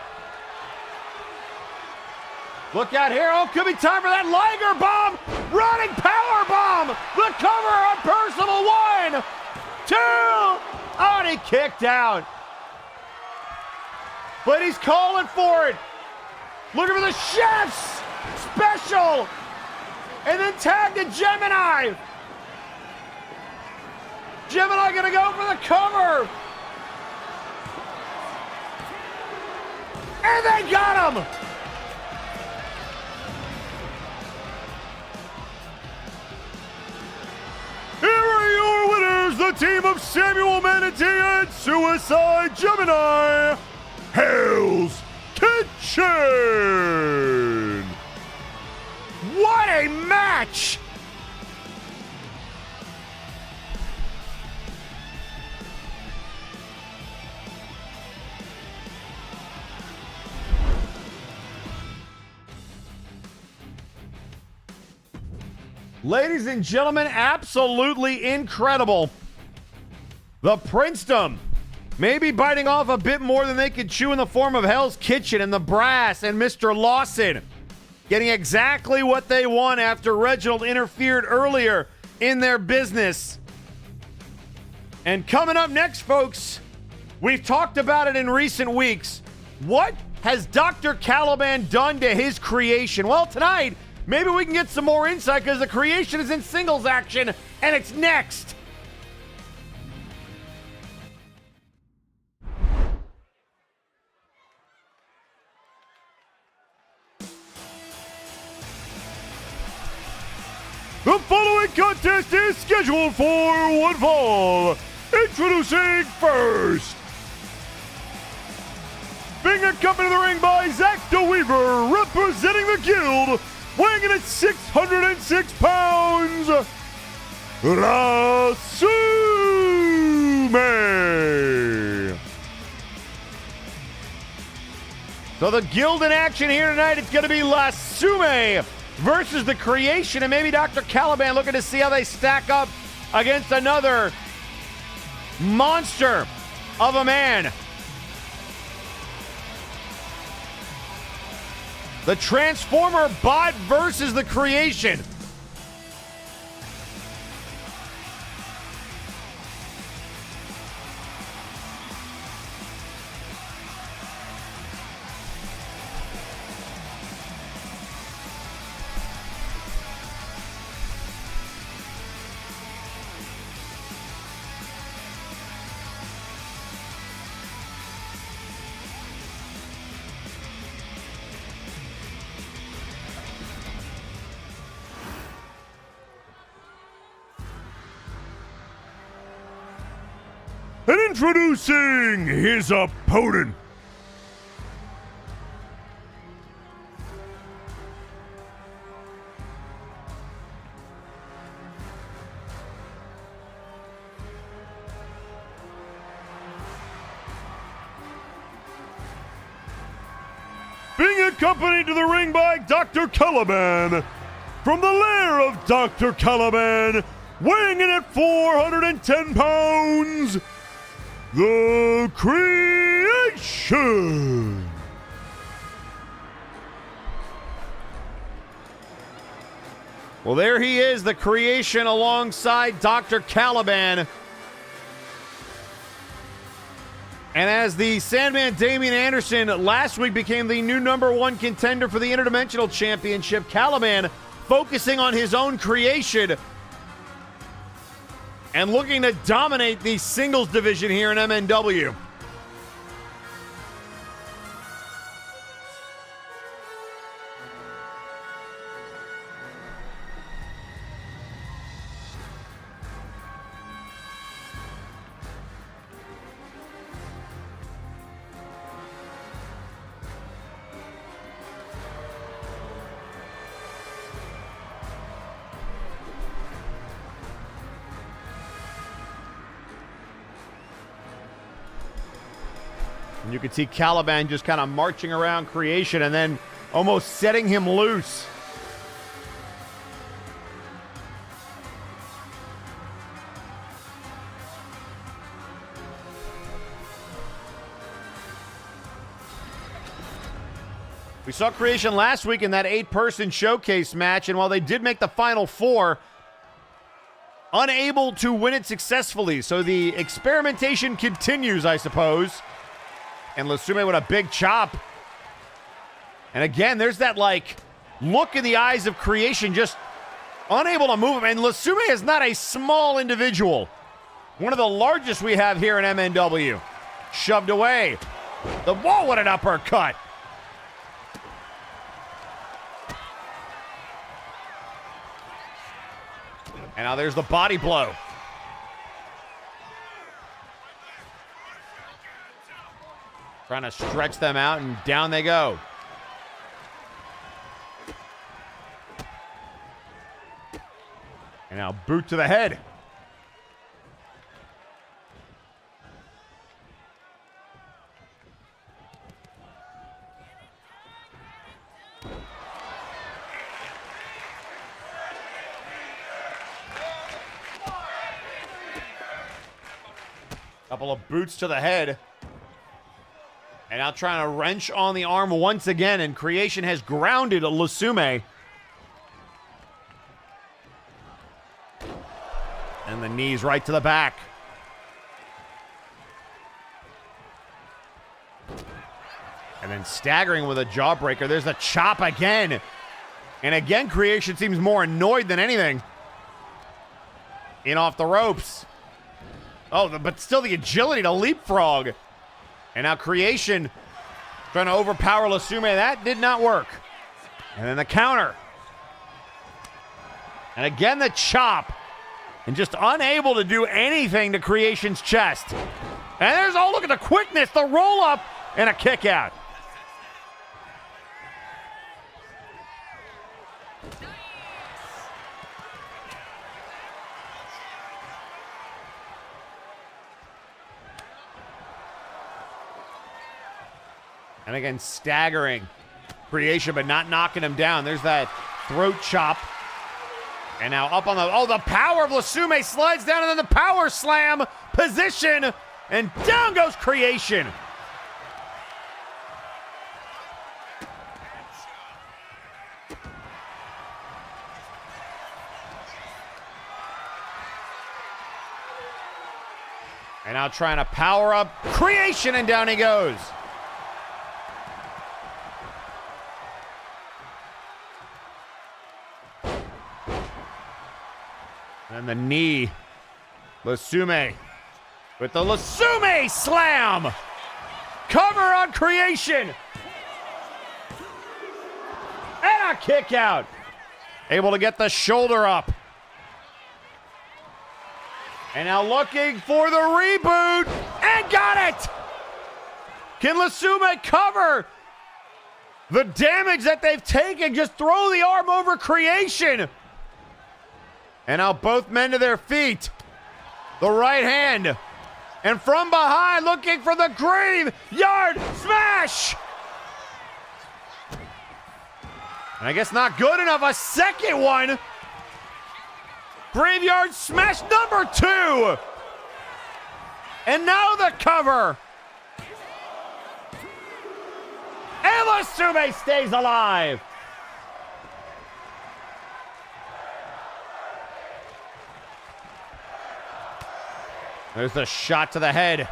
Look out here. Oh, could be time for that Liger bomb. Running power bomb. The cover on Personal. 1, 2. Oh, and he kicked out. But he's calling for it. Looking for the Chef's special. And then tag to Gemini. Gemini gonna go for the cover. And they got him. Here are your winners, the team of Samuel Manatee and Suicide Gemini, Hell's Kitchen! What a match! Ladies and gentlemen, absolutely incredible. The Princedom maybe biting off a bit more than they could chew in the form of Hell's Kitchen and the Brass and Mr. Lawson getting exactly what they want after Reginald interfered earlier in their business. And coming up next, folks, we've talked about it in recent weeks. What has Dr. Caliban done to his creation? Well, tonight, maybe we can get some more insight because the creation is in singles action, and it's next. The following contest is scheduled for one fall. Introducing first, being accompanied to the ring by Zach DeWeaver, representing the Guild, weighing in at 606 pounds, La Sume. So the Guild in action here tonight, it's going to be La Sume versus the Creation, and maybe Dr. Caliban looking to see how they stack up against another monster of a man. The Transformer Bot versus the Creation. And introducing his opponent. Being accompanied to the ring by Dr. Caliban, from the lair of Dr. Caliban, weighing in at 410 pounds, The Creation. Well, there he is, The Creation, alongside Dr. Caliban. And as the Sandman Damian Anderson last week became the new #1 contender for the Interdimensional Championship, Caliban focusing on his own creation and looking to dominate the singles division here in MNW. And you can see Caliban just kind of marching around Creation and then almost setting him loose. We saw Creation last week in that 8-person showcase match, and while they did make the Final Four, unable to win it successfully. So the experimentation continues, I suppose. And Lasume with a big chop. And again, there's that, like, look in the eyes of Creation, just unable to move him. And Lasume is not a small individual. One of the largest we have here in MNW. Shoved away. Whoa, what an uppercut. And now there's the body blow. Trying to stretch them out, and down they go. And now boot to the head. Couple of boots to the head. And now trying to wrench on the arm once again, and Creation has grounded Lasume. And the knees right to the back. And then staggering with a jawbreaker. There's the chop again. And again, Creation seems more annoyed than anything. In off the ropes. Oh, but still the agility to leapfrog. And now Creation trying to overpower Lasume. That did not work. And then the counter. And again the chop. And just unable to do anything to Creation's chest. And there's, oh, look at the quickness, the roll up, and a kick out. And again, staggering Creation, but not knocking him down. There's that throat chop. And now up on the power of Lasume slides down, and then the power slam position. And down goes Creation. And now trying to power up Creation, and down he goes. And the knee. Lasume with the Lasume slam. Cover on Creation. And a kick out. Able to get the shoulder up. And now looking for the reboot. And got it! Can Lasume cover the damage that they've taken? Just throw the arm over Creation. And now both men to their feet. The right hand. And from behind, looking for the graveyard smash. And I guess not good enough. A second one. Graveyard smash number 2. And now the cover. And Lasume stays alive. There's the shot to the head.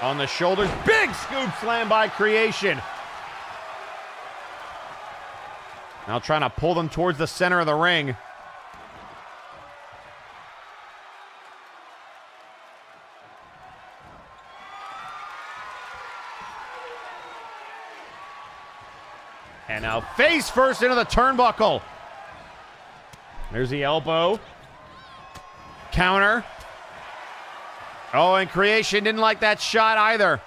On the shoulders. Big scoop slam by Creation. Now trying to pull them towards the center of the ring. And now face first into the turnbuckle. There's the elbow. Counter. Oh, and Creation didn't like that shot either.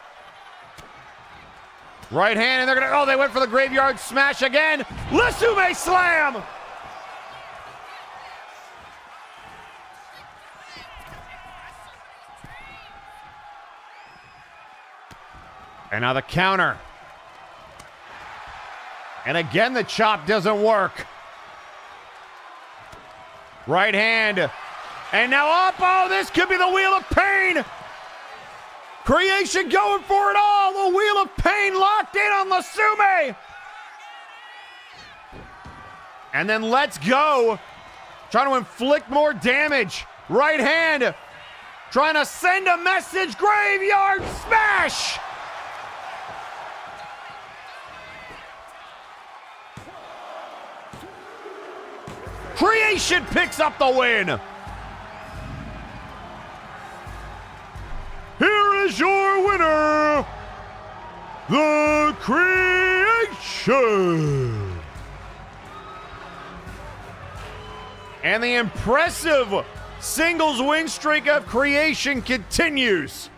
Right hand, and they're gonna, oh, they went for the graveyard smash again. Lasume slam! And now the counter. And again, the chop doesn't work. Right hand. And now up, oh, this could be the Wheel of Pain. Creation going for it all. The Wheel of Pain locked in on Lasume. And then let's go. Trying to inflict more damage. Right hand. Trying to send a message. Graveyard smash. Creation picks up the win. Here is your winner, the Creation. And the impressive singles win streak of Creation continues.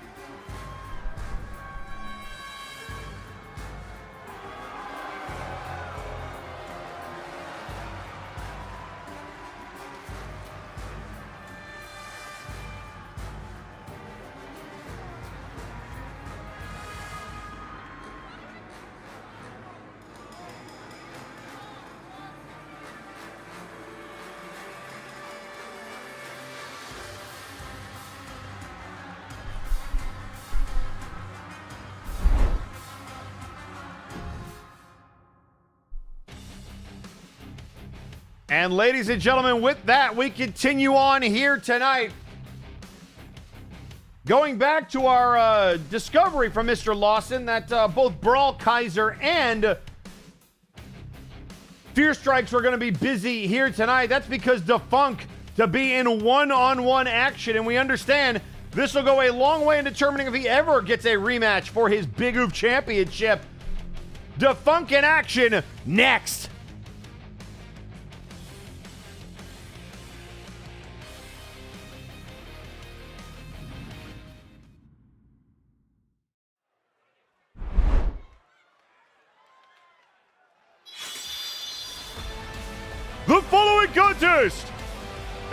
And ladies and gentlemen, with that, we continue on here tonight. Going back to our discovery from Mr. Lawson that both Brawl Kaiser and Fear Strikes are going to be busy here tonight. That's because Defunct to be in one-on-one action. And we understand this will go a long way in determining if he ever gets a rematch for his Big Oof Championship. Defunct in action next. The following contest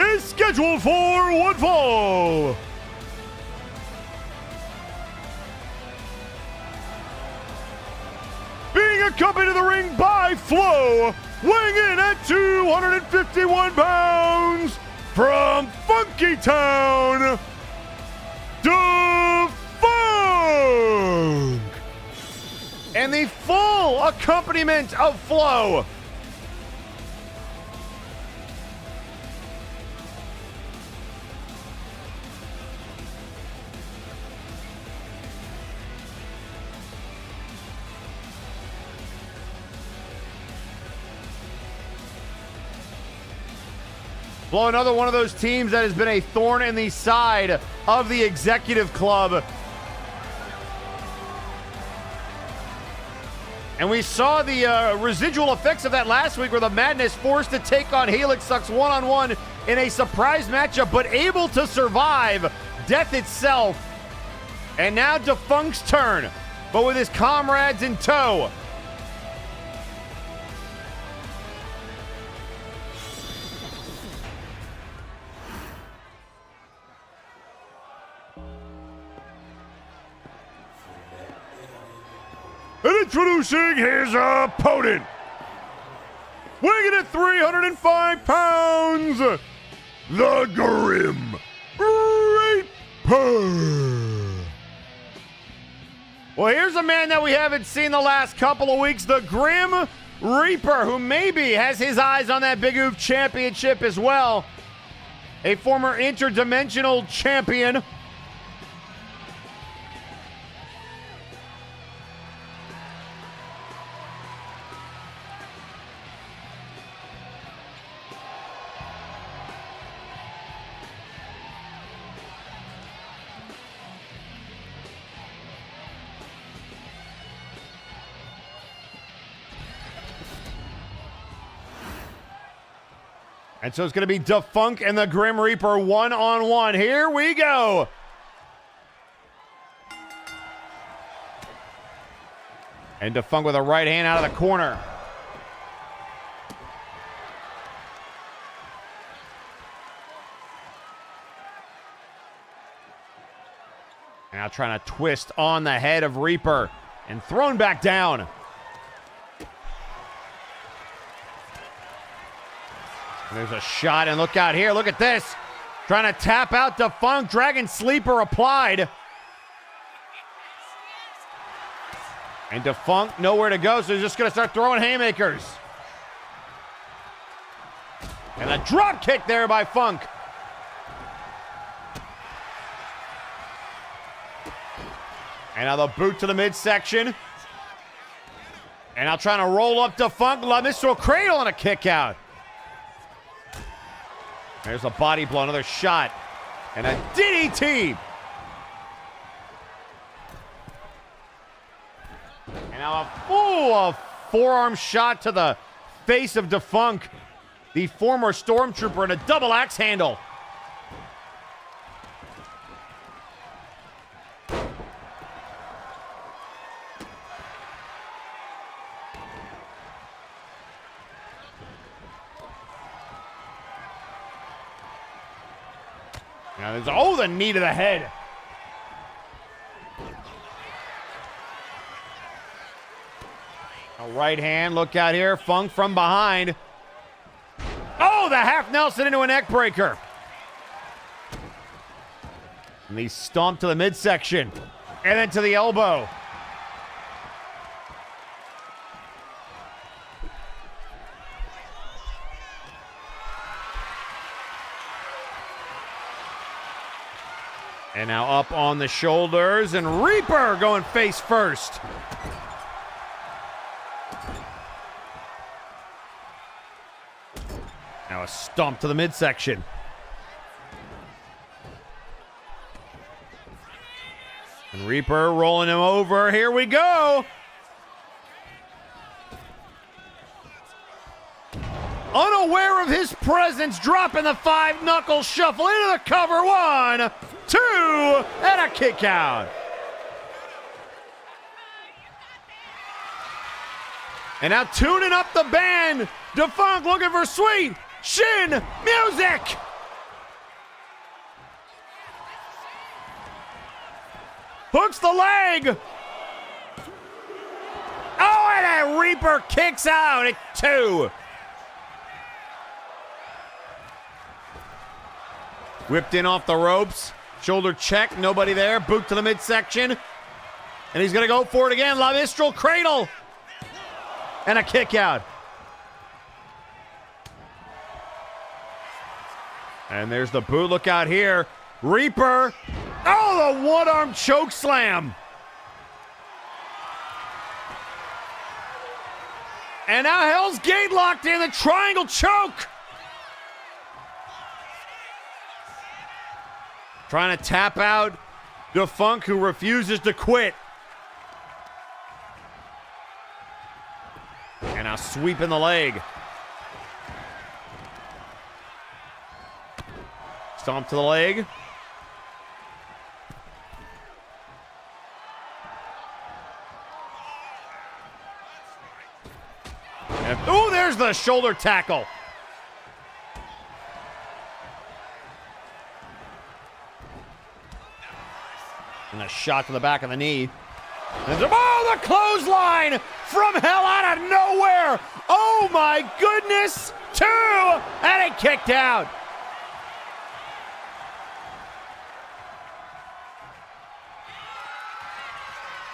is scheduled for one fall. Being accompanied to the ring by Flo, weighing in at 251 pounds, from Funky Town, Defunct. And the full accompaniment of Flo. Well, another one of those teams that has been a thorn in the side of the executive club. And we saw the residual effects of that last week where the Madness forced to take on Helix Sucks one-on-one in a surprise matchup, but able to survive death itself. And now Defunct's turn, but with his comrades in tow. And introducing his opponent, weighing in at 305 pounds, the Grim Reaper. Well, here's a man that we haven't seen the last couple of weeks, the Grim Reaper, who maybe has his eyes on that Big Oof Championship as well. A former interdimensional champion. And so it's going to be Defunct and the Grim Reaper one-on-one. Here we go. And Defunct with a right hand out of the corner. Now trying to twist on the head of Reaper and thrown back down. And there's a shot, and look out here. Look at this. Trying to tap out Defunct. Dragon Sleeper applied. And Defunct nowhere to go, so he's just going to start throwing haymakers. And a drop kick there by Funk. And now the boot to the midsection. And now trying to roll up Defunct. Mr. Cradle and a kick out. There's a body blow, another shot, and a DDT. And now a forearm shot to the face of Defunct, the former Stormtrooper, and a double axe handle. Now there's, the knee to the head. A right hand, look out here. Funk from behind. Oh, the half Nelson into a neck breaker. And he stomped to the midsection. And then to the elbow. And now up on the shoulders, and Reaper going face first. Now a stomp to the midsection. And Reaper rolling him over. Here we go. Unaware of his presence, dropping the 5-knuckle shuffle into the cover. 1, 2, and a kick out. And now tuning up the band. Defunct looking for sweet shin music. Hooks the leg. Oh, and a Reaper kicks out at 2. Whipped in off the ropes. Shoulder check, nobody there. Boot to the midsection. And he's going to go for it again. La Mistral Cradle. And a kick out. And there's the boot. Look out here. Reaper. Oh, the one-arm choke slam. And now Hell's Gate locked in. The triangle choke. Trying to tap out Defunct, who refuses to quit. sweeping the leg. Stomp to the leg. Oh, there's the shoulder tackle. And a shot to the back of the knee. Oh, the clothesline from hell out of nowhere. Oh, my goodness. 2, and it kicked out.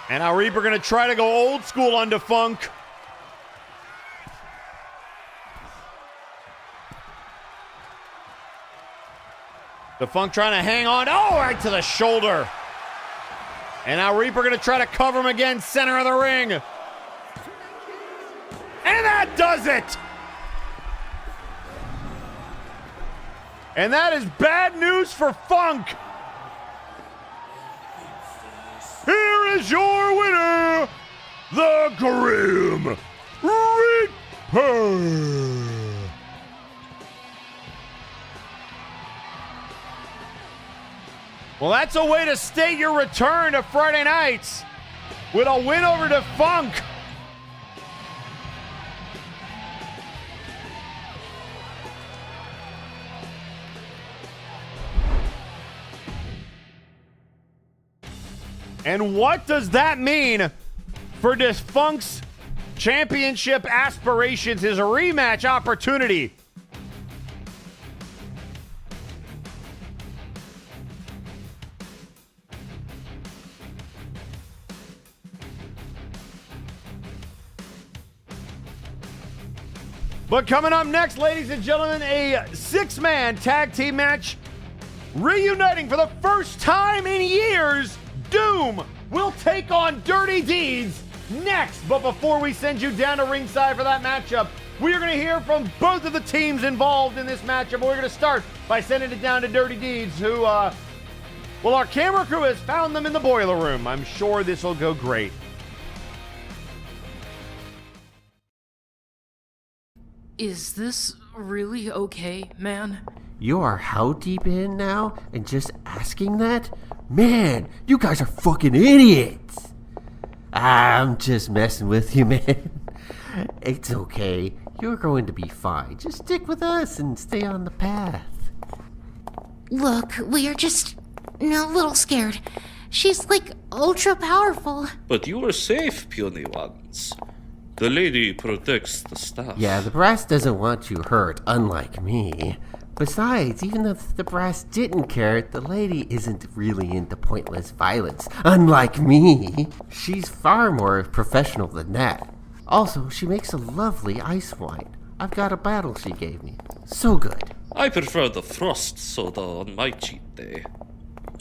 And now Reaper going to try to go old school onto Funk. The Funk trying to hang on. Oh, right to the shoulder. And now Reaper going to try to cover him again, center of the ring. And that does it. And that is bad news for Funk. Here is your winner, the Grim Reaper. Well, that's a way to state your return to Friday nights with a win over to Funk. And what does that mean for this Funk's championship aspirations, his rematch opportunity? But coming up next, ladies and gentlemen, a 6-man tag team match reuniting for the first time in years. Doom will take on Dirty Deeds next. But before we send you down to ringside for that matchup, we are going to hear from both of the teams involved in this matchup. We're going to start by sending it down to Dirty Deeds, who, well, our camera crew has found them in the boiler room. I'm sure this will go great. Is this really okay, man? You are how deep in now and just asking that? Man, you guys are fucking idiots. I'm just messing with you, man. It's okay. You're going to be fine. Just stick with us and stay on the path. Look, we are just a little scared. She's like ultra powerful. But you are safe, puny ones. The lady protects the staff. Yeah, the brass doesn't want you hurt, unlike me. Besides, even if the brass didn't care, the lady isn't really into pointless violence, unlike me. She's far more professional than that. Also, she makes a lovely ice wine. I've got a bottle she gave me. So good. I prefer the frost soda on my cheat day.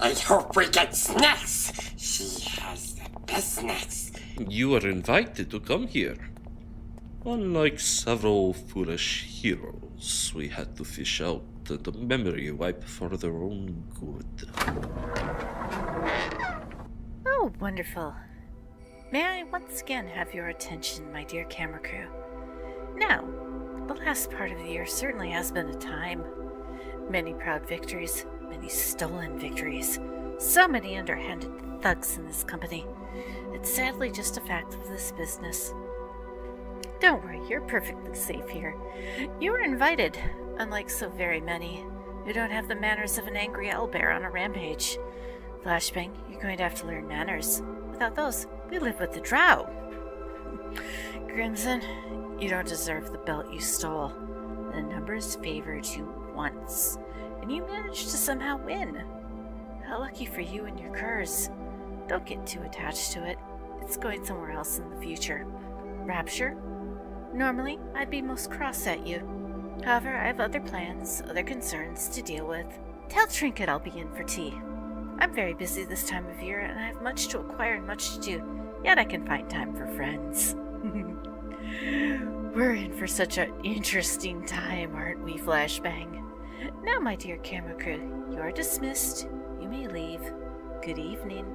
I hope we get snacks. She has the best snacks. You are invited to come here. Unlike several foolish heroes, we had to fish out the memory wipe for their own good. Oh, wonderful. May I once again have your attention, my dear camera crew? Now, the last part of the year certainly has been a time. Many proud victories, many stolen victories, so many underhanded thugs in this company. It's sadly just a fact of this business. Don't worry, you're perfectly safe here. You were invited, unlike so very many who don't have the manners of an angry owlbear on a rampage. Flashbang, you're going to have to learn manners. Without those, we live with the drow. Crimson, you don't deserve the belt you stole. The numbers favored you once, and you managed to somehow win. How lucky for you and your curs. Don't get too attached to it. It's going somewhere else in the future. Rapture? Normally, I'd be most cross at you. However, I have other plans, other concerns to deal with. Tell Trinket I'll be in for tea. I'm very busy this time of year, and I have much to acquire and much to do, yet I can find time for friends. We're in for such an interesting time, aren't we, Flashbang? Now, my dear camera crew, you are dismissed. You may leave. Good evening.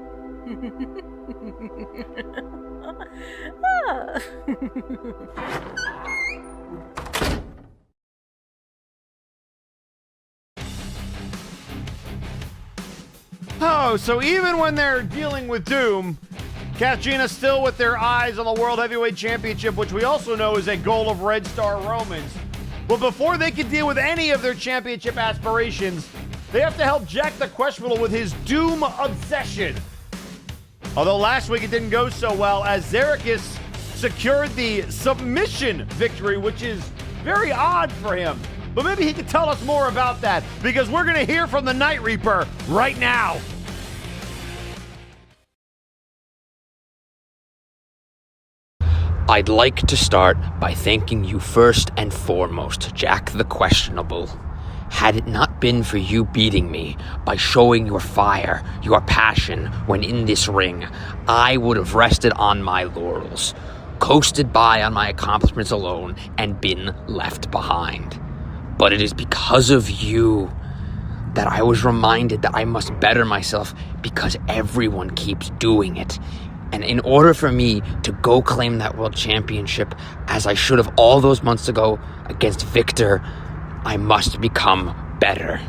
Ah. Oh, so even when they're dealing with Doom, Katrina's still with their eyes on the World Heavyweight Championship, which we also know is a goal of Red Star Romans. But before they can deal with any of their championship aspirations, they have to help Jack the Questionable with his Doom obsession. Although last week it didn't go so well, as Zerikis secured the submission victory, which is very odd for him. But maybe he could tell us more about that, because we're going to hear from the Night Reaper right now. I'd like to start by thanking you first and foremost, Jack the Questionable. Had it not been for you beating me by showing your fire, your passion when in this ring, I would have rested on my laurels, coasted by on my accomplishments alone, and been left behind. But it is because of you that I was reminded that I must better myself, because everyone keeps doing it. And in order for me to go claim that world championship, as I should have all those months ago against Victor, I must become better.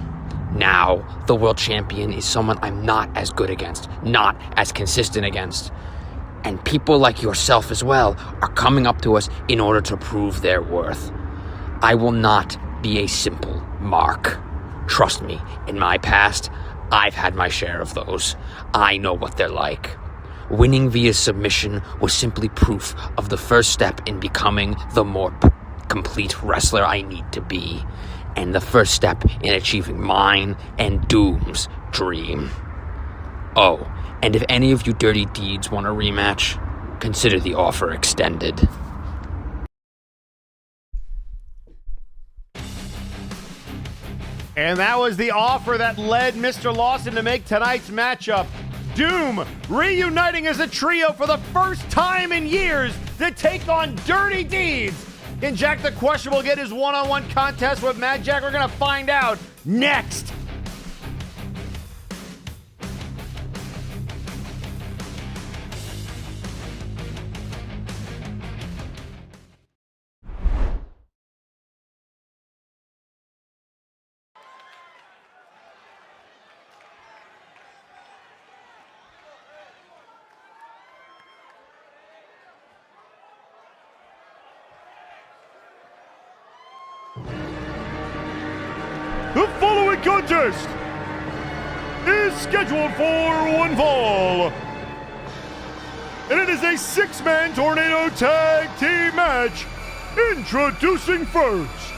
Now, the world champion is someone I'm not as good against, not as consistent against. And people like yourself as well are coming up to us in order to prove their worth. I will not be a simple mark. Trust me, in my past, I've had my share of those. I know what they're like. Winning via submission was simply proof of the first step in becoming the more complete wrestler I need to be, and the first step in achieving mine and Doom's dream. Oh, and if any of you dirty deeds want a rematch, consider the offer extended. And that was the offer that led Mr. Lawson to make tonight's matchup. Doom reuniting as a trio for the first time in years to take on Dirty Deeds. Can Jack the Questionable get his one-on-one contest with Mad Jack? We're going to find out next. The following contest is scheduled for one fall, and it is a six-man tornado tag team match. Introducing first,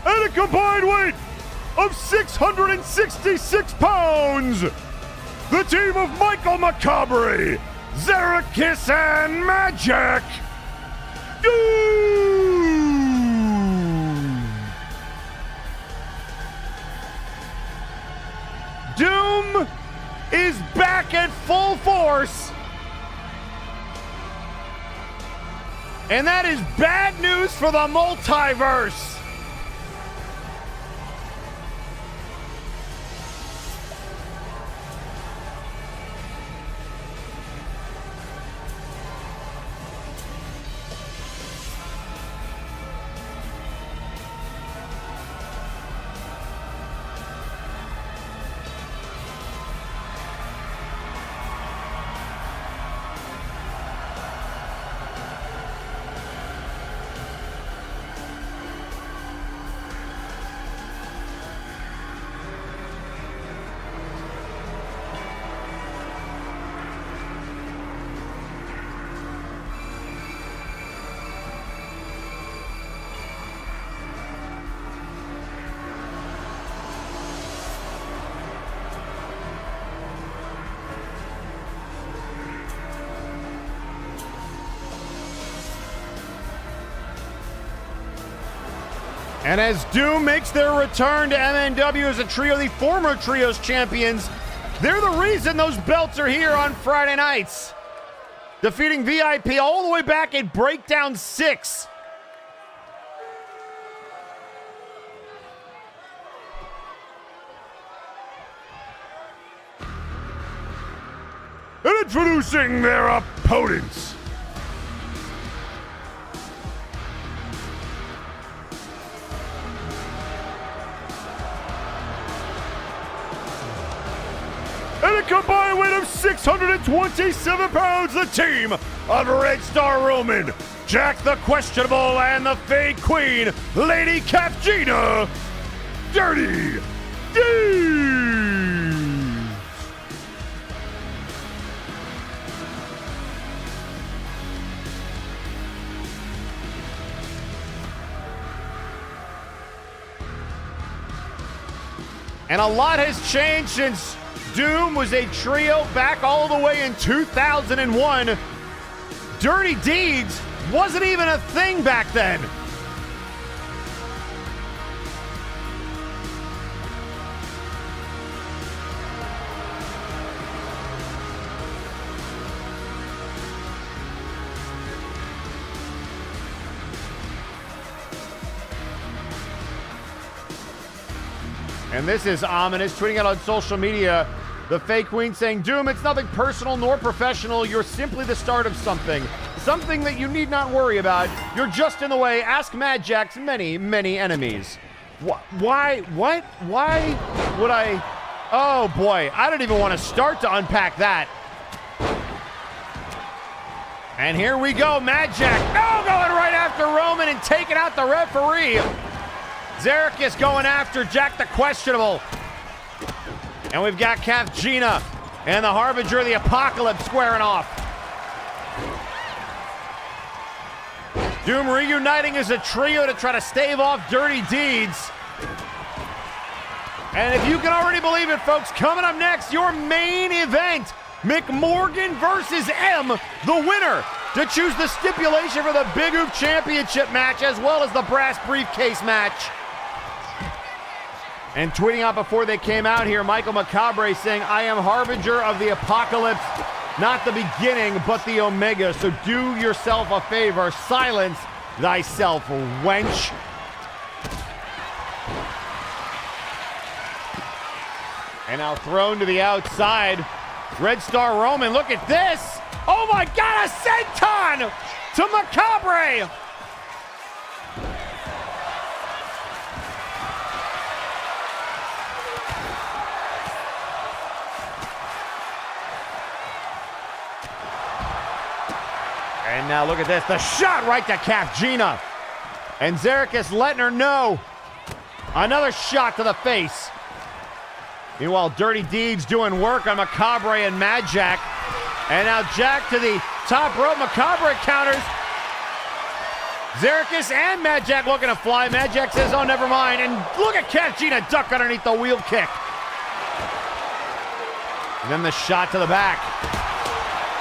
at a combined weight of 666 pounds, the team of Michael Macabre, Zerikis, and Magic. Doom is back at full force. And that is bad news for the Multiverse. And as Doom makes their return to MNW as a trio, the former Trios champions, they're the reason those belts are here on Friday nights. Defeating VIP all the way back at Breakdown 6. And introducing their opponents. And a combined weight of 627 pounds, the team of Red Star Roman, Jack the Questionable, and the Fake Queen, Lady Capgina, Dirty Deeds. And a lot has changed since Doom was a trio back all the way in 2001. Dirty Deeds wasn't even a thing back then. And this is ominous, tweeting out on social media, the Fake Queen saying, Doom, it's nothing personal nor professional. You're simply the start of something. Something that you need not worry about. You're just in the way. Ask Mad Jack's many, many enemies. Why would I? Oh boy, I don't even want to start to unpack that. And here we go, Mad Jack. Oh, going right after Roman and taking out the referee. Zerikis going after Jack the Questionable. And we've got Capgina and the Harbinger of the Apocalypse squaring off. Doom reuniting as a trio to try to stave off Dirty Deeds. And if you can already believe it, folks, coming up next, your main event, McMorgan versus M, the winner, to choose the stipulation for the Big Oop Championship match as well as the Brass Briefcase match. And tweeting out before they came out here, Michael Macabre saying, I am Harbinger of the Apocalypse, not the beginning, but the Omega. So do yourself a favor, silence thyself, wench. And now thrown to the outside. Red Star Roman, look at this. Oh my God, a senton to Macabre. And now look at this, the shot right to Capgina. And Zerikis letting her know. Another shot to the face. Meanwhile, Dirty Deeds doing work on Macabre and Mad Jack. And now Jack to the top rope. Macabre counters. Zerikis and Mad Jack looking to fly. Mad Jack says, oh, never mind. And look at Capgina duck underneath the wheel kick. And then the shot to the back.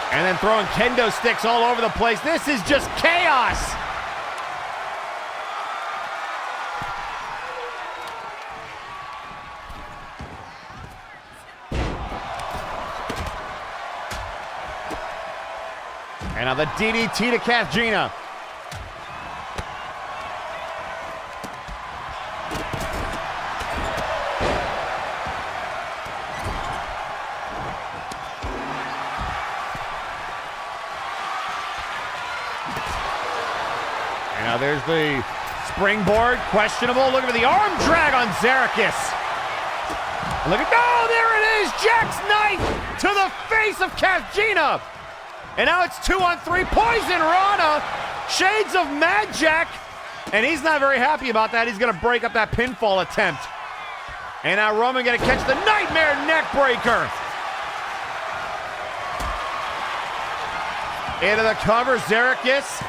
And then throwing kendo sticks all over the place. This is just chaos. And now the DDT to Capgina. Now there's the springboard, questionable. Look at the arm drag on Zerikis. Look at, oh, there it is, Jack's knife to the face of Capgina. And now it's 2-on-3, Poison Rana, shades of Mad Jack. And he's not very happy about that. He's gonna break up that pinfall attempt. And now Roman gonna catch the Nightmare Neckbreaker. Into the cover, Zerikis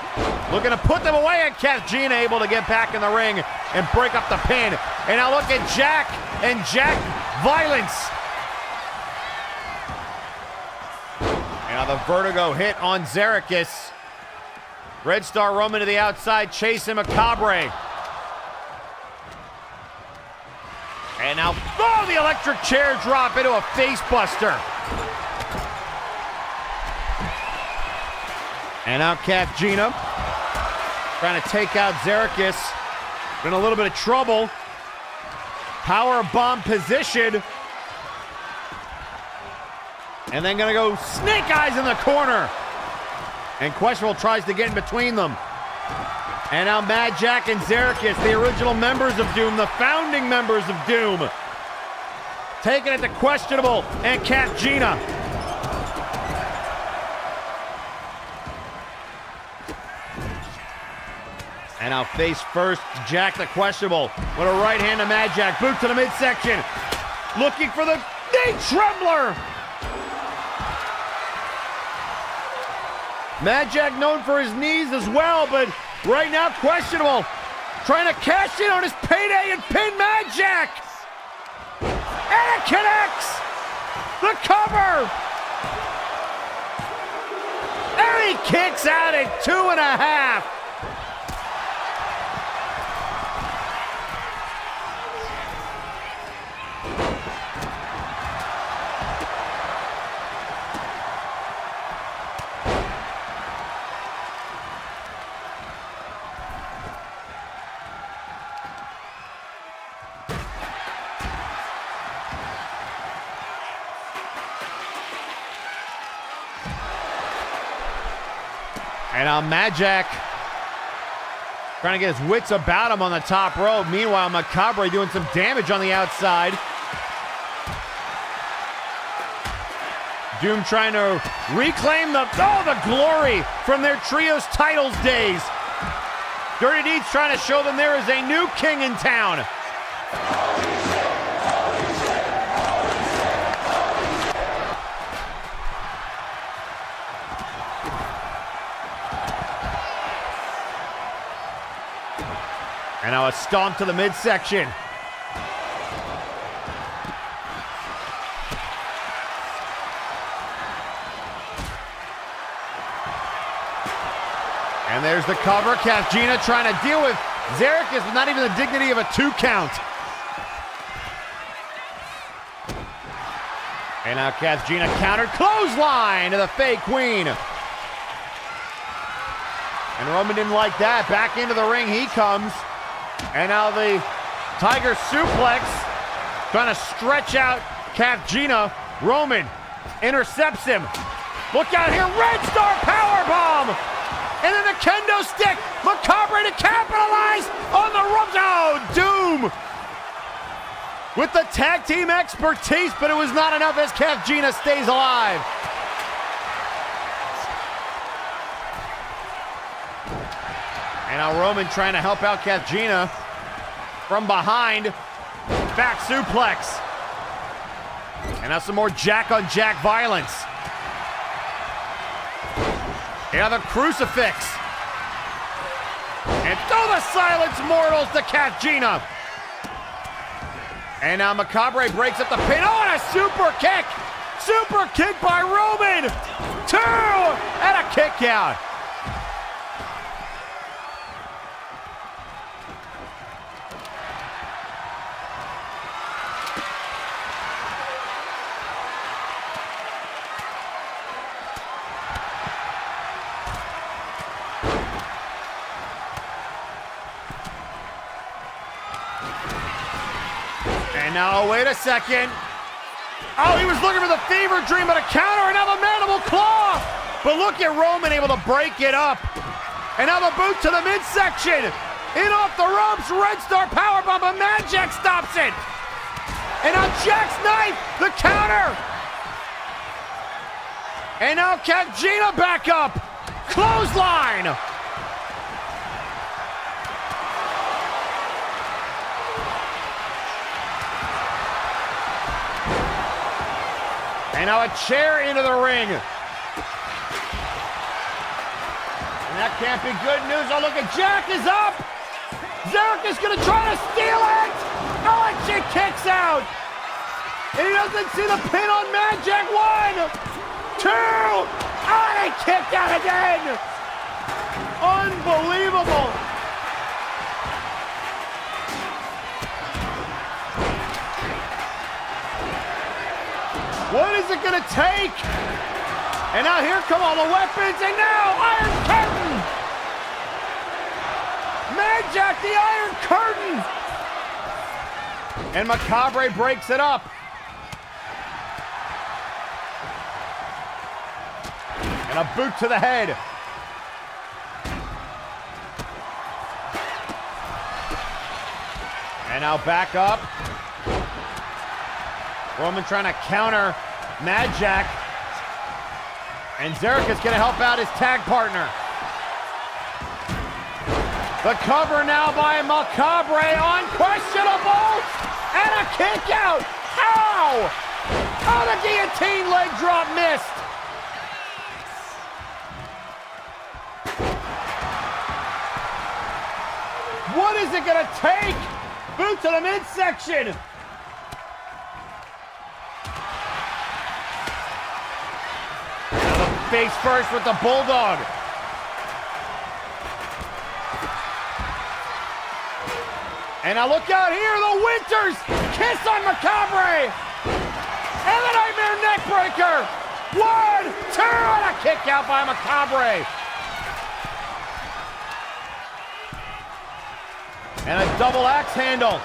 looking to put them away, and Capgina able to get back in the ring and break up the pin. And now look at Jack and Jack violence. And now the vertigo hit on Zerikis. Red Star Roman to the outside, chasing Macabre. And now, oh, the electric chair drop into a face buster. And now Capgina trying to take out Zerikis. In a little bit of trouble. Power bomb position. And then gonna go snake eyes in the corner. And Questionable tries to get in between them. And now Mad Jack and Xerxes, the original members of Doom, the founding members of Doom, taking it to Questionable and Cat Gina. And now face first, Jack the Questionable with a right hand to Mad Jack. Boot to the midsection. Looking for the knee trembler. Mad Jack known for his knees as well, but right now Questionable trying to cash in on his payday and pin Mad Jack. And it connects. The cover. And he kicks out at 2.5. And now Mad Jack trying to get his wits about him on the top rope. Meanwhile, Macabre doing some damage on the outside. Doom trying to reclaim the glory from their trios titles days. Dirty Deeds trying to show them there is a new king in town. And now a stomp to the midsection. And there's the cover. Gina trying to deal with Xerxes with not even the dignity of a 2 count. And now Gina countered. Clothesline to the fake queen. And Roman didn't like that. Back into the ring he comes. And now the Tiger Suplex, trying to stretch out Gina. Roman intercepts him. Look out here, Red Star Powerbomb! And then the kendo stick, Macabre to capitalize on the ropes. Oh, Doom! With the tag team expertise, but it was not enough as Gina stays alive. And now Roman trying to help out Gina from behind. Back suplex. And now some more Jack on Jack violence. And the crucifix. And throw the silence mortals to Gina. And now Macabre breaks up the pin. Oh, and a super kick. Super kick by Roman. 2 and a kick out. And now, wait a second. Oh, he was looking for the fever dream, but a counter, another mandible claw. But look at Roman able to break it up. And now the boot to the midsection. In off the ropes, Red Star Powerbomb, but Mad Jack stops it. And now Jack's knife, the counter. And now Gina back up. Clothesline. And now a chair into the ring. And that can't be good news. Oh, look at Jack is up. Xerxes gonna try to steal it. Oh, and she kicks out. And he doesn't see the pin on Mad Jack. 1, 2. Oh, and he kicked out again. Unbelievable. What is it gonna take? And now here come all the weapons, and now Iron Curtain! Mad Jack, the Iron Curtain! And Macabre breaks it up. And a boot to the head. And now back up. Roman trying to counter Mad Jack. And Zarek is going to help out his tag partner. The cover now by Macabre, unquestionable, and a kick out. How? Oh, the guillotine leg drop missed. What is it going to take? Boot to the midsection. Face first with the Bulldog. And now look out here, the Winters kiss on Macabre. And the Nightmare Neckbreaker. 1, 2, and a kick out by Macabre. And a double axe handle.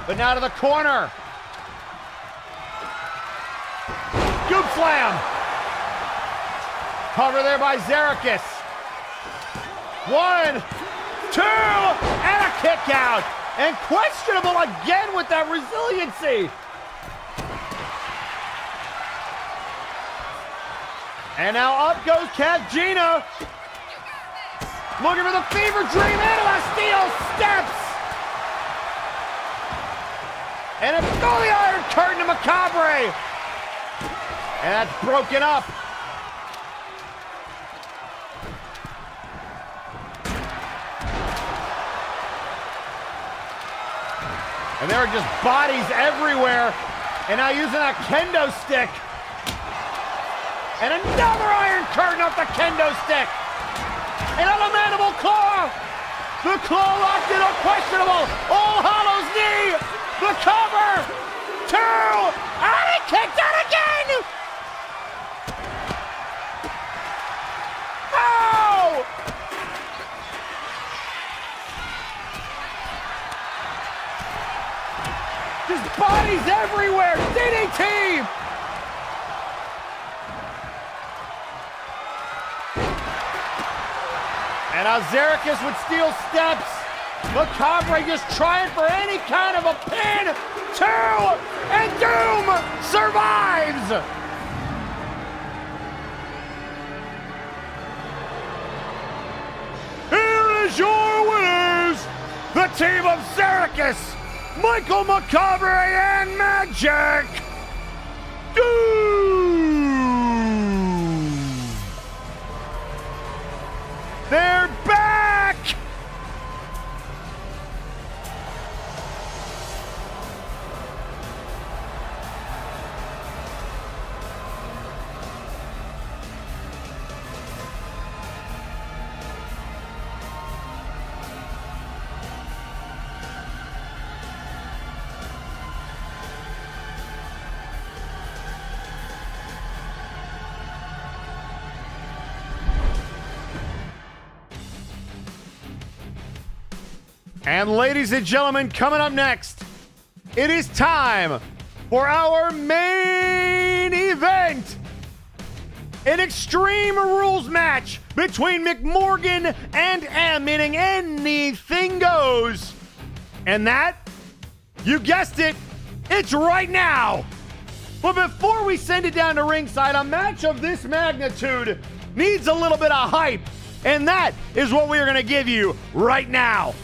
But now to the corner. Scoop slam. Cover there by Zarek. 1, 2, and a kick out. And questionable again with that resiliency. And now up goes Cat Gina. Looking for the fever dream into the steel steps. And a the Iron Curtain to Macabre. And that's broken up. And there are just bodies everywhere. And now using a kendo stick. And another Iron Curtain off the kendo stick. Another mandible claw. The claw locked in, unquestionable. All Hallows knee. The cover. 2. And he kicked out again. Oh! Just bodies everywhere. DDT. And now Zarek with steel steps. Macabre just trying for any kind of a pin. 2, and Doom survives. Here is your winners, the team of Zarek, Michael Macabre, and Magic. They're back! And ladies and gentlemen, coming up next, it is time for our main event. An Extreme Rules match between McMorgan and M, meaning anything goes. And that, you guessed it, it's right now. But before we send it down to ringside, a match of this magnitude needs a little bit of hype. And that is what we are going to give you right now.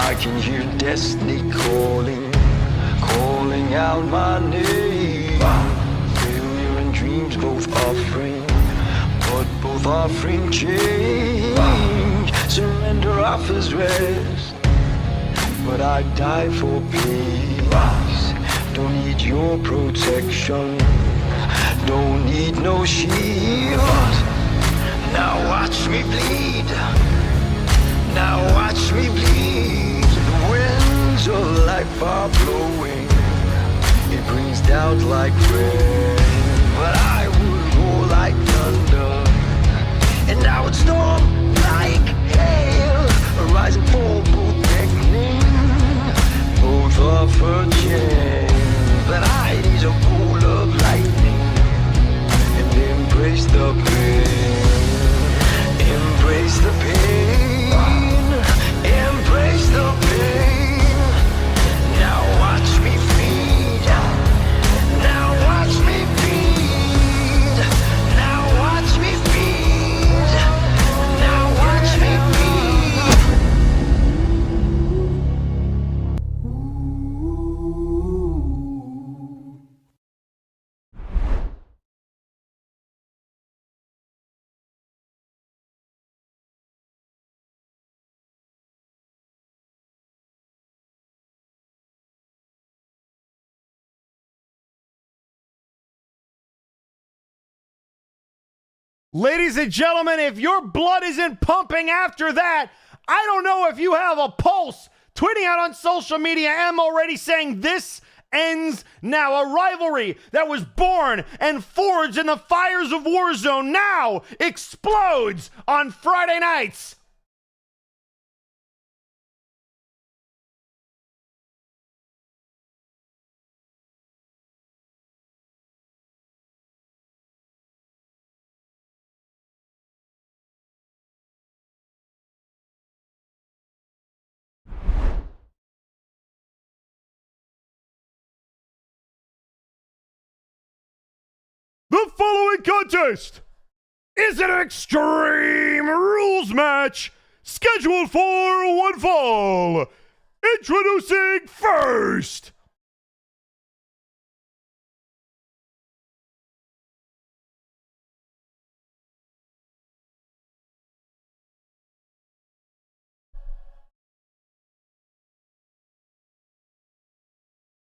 I can hear destiny calling, calling out my name. Failure and dreams both offering, but both offering change. Surrender offers rest, but I die for peace. Don't need your protection, don't need no shield. Now watch me bleed, now watch me bleed. bar blowing. It brings doubt like rain, but I would roar like thunder, and I would storm like hail. A rise and fall, both beckoning, both offer change. But I need a bolt of lightning and embrace the pain. Embrace the pain. Embrace the pain. Now watch me feed. Now watch me feed. Now watch me feed. Now watch me Ladies and gentlemen, if your blood isn't pumping after that, I don't know if you have a pulse. Tweeting out on social media, I'm already saying this ends now. A rivalry that was born and forged in the fires of Warzone now explodes on Friday nights. The following contest is an Extreme Rules match scheduled for one fall. Introducing first,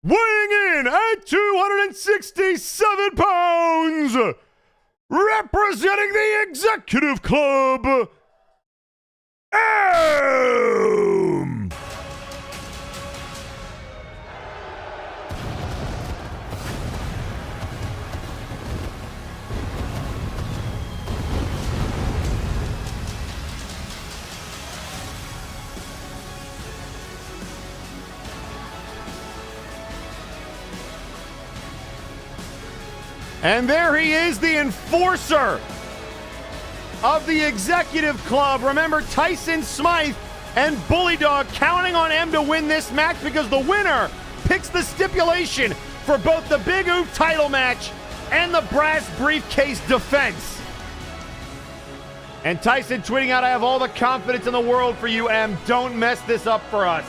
weighing in at 267 pounds, representing the Executive Club, M. And there he is, the enforcer of the Executive Club. Remember, Tyson Smythe and Bully Dog counting on M to win this match because the winner picks the stipulation for both the Big Oof title match and the brass briefcase defense. And Tyson tweeting out, I have all the confidence in the world for you, M. Don't mess this up for us.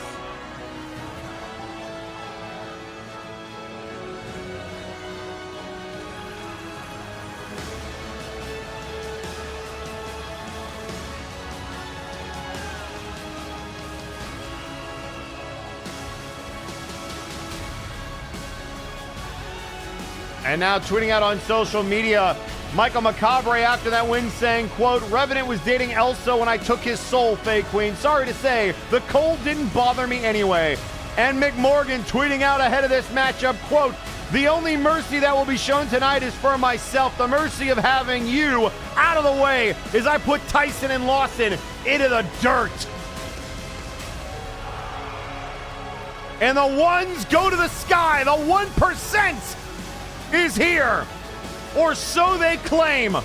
And now tweeting out on social media, Michael Macabre after that win saying, quote, Revenant was dating Elsa when I took his soul, Faye Queen. Sorry to say, the cold didn't bother me anyway. And Mick Morgan tweeting out ahead of this matchup, quote, the only mercy that will be shown tonight is for myself. The mercy of having you out of the way as I put Tyson and Lawson into the dirt. And the ones go to the sky. The 1% is here, or so they claim.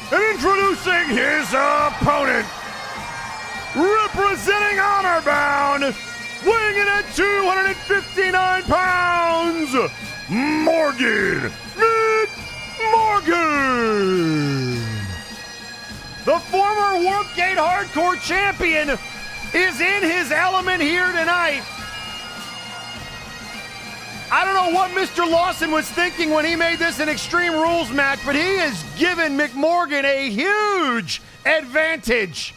And introducing his opponent, representing Honor Bound, weighing in at 259 pounds, Morgan Morgan. The former Warpgate Hardcore Champion is in his element here tonight. I don't know what Mr. Lawson was thinking when he made this an Extreme Rules match, but he has given McMorgan a huge advantage.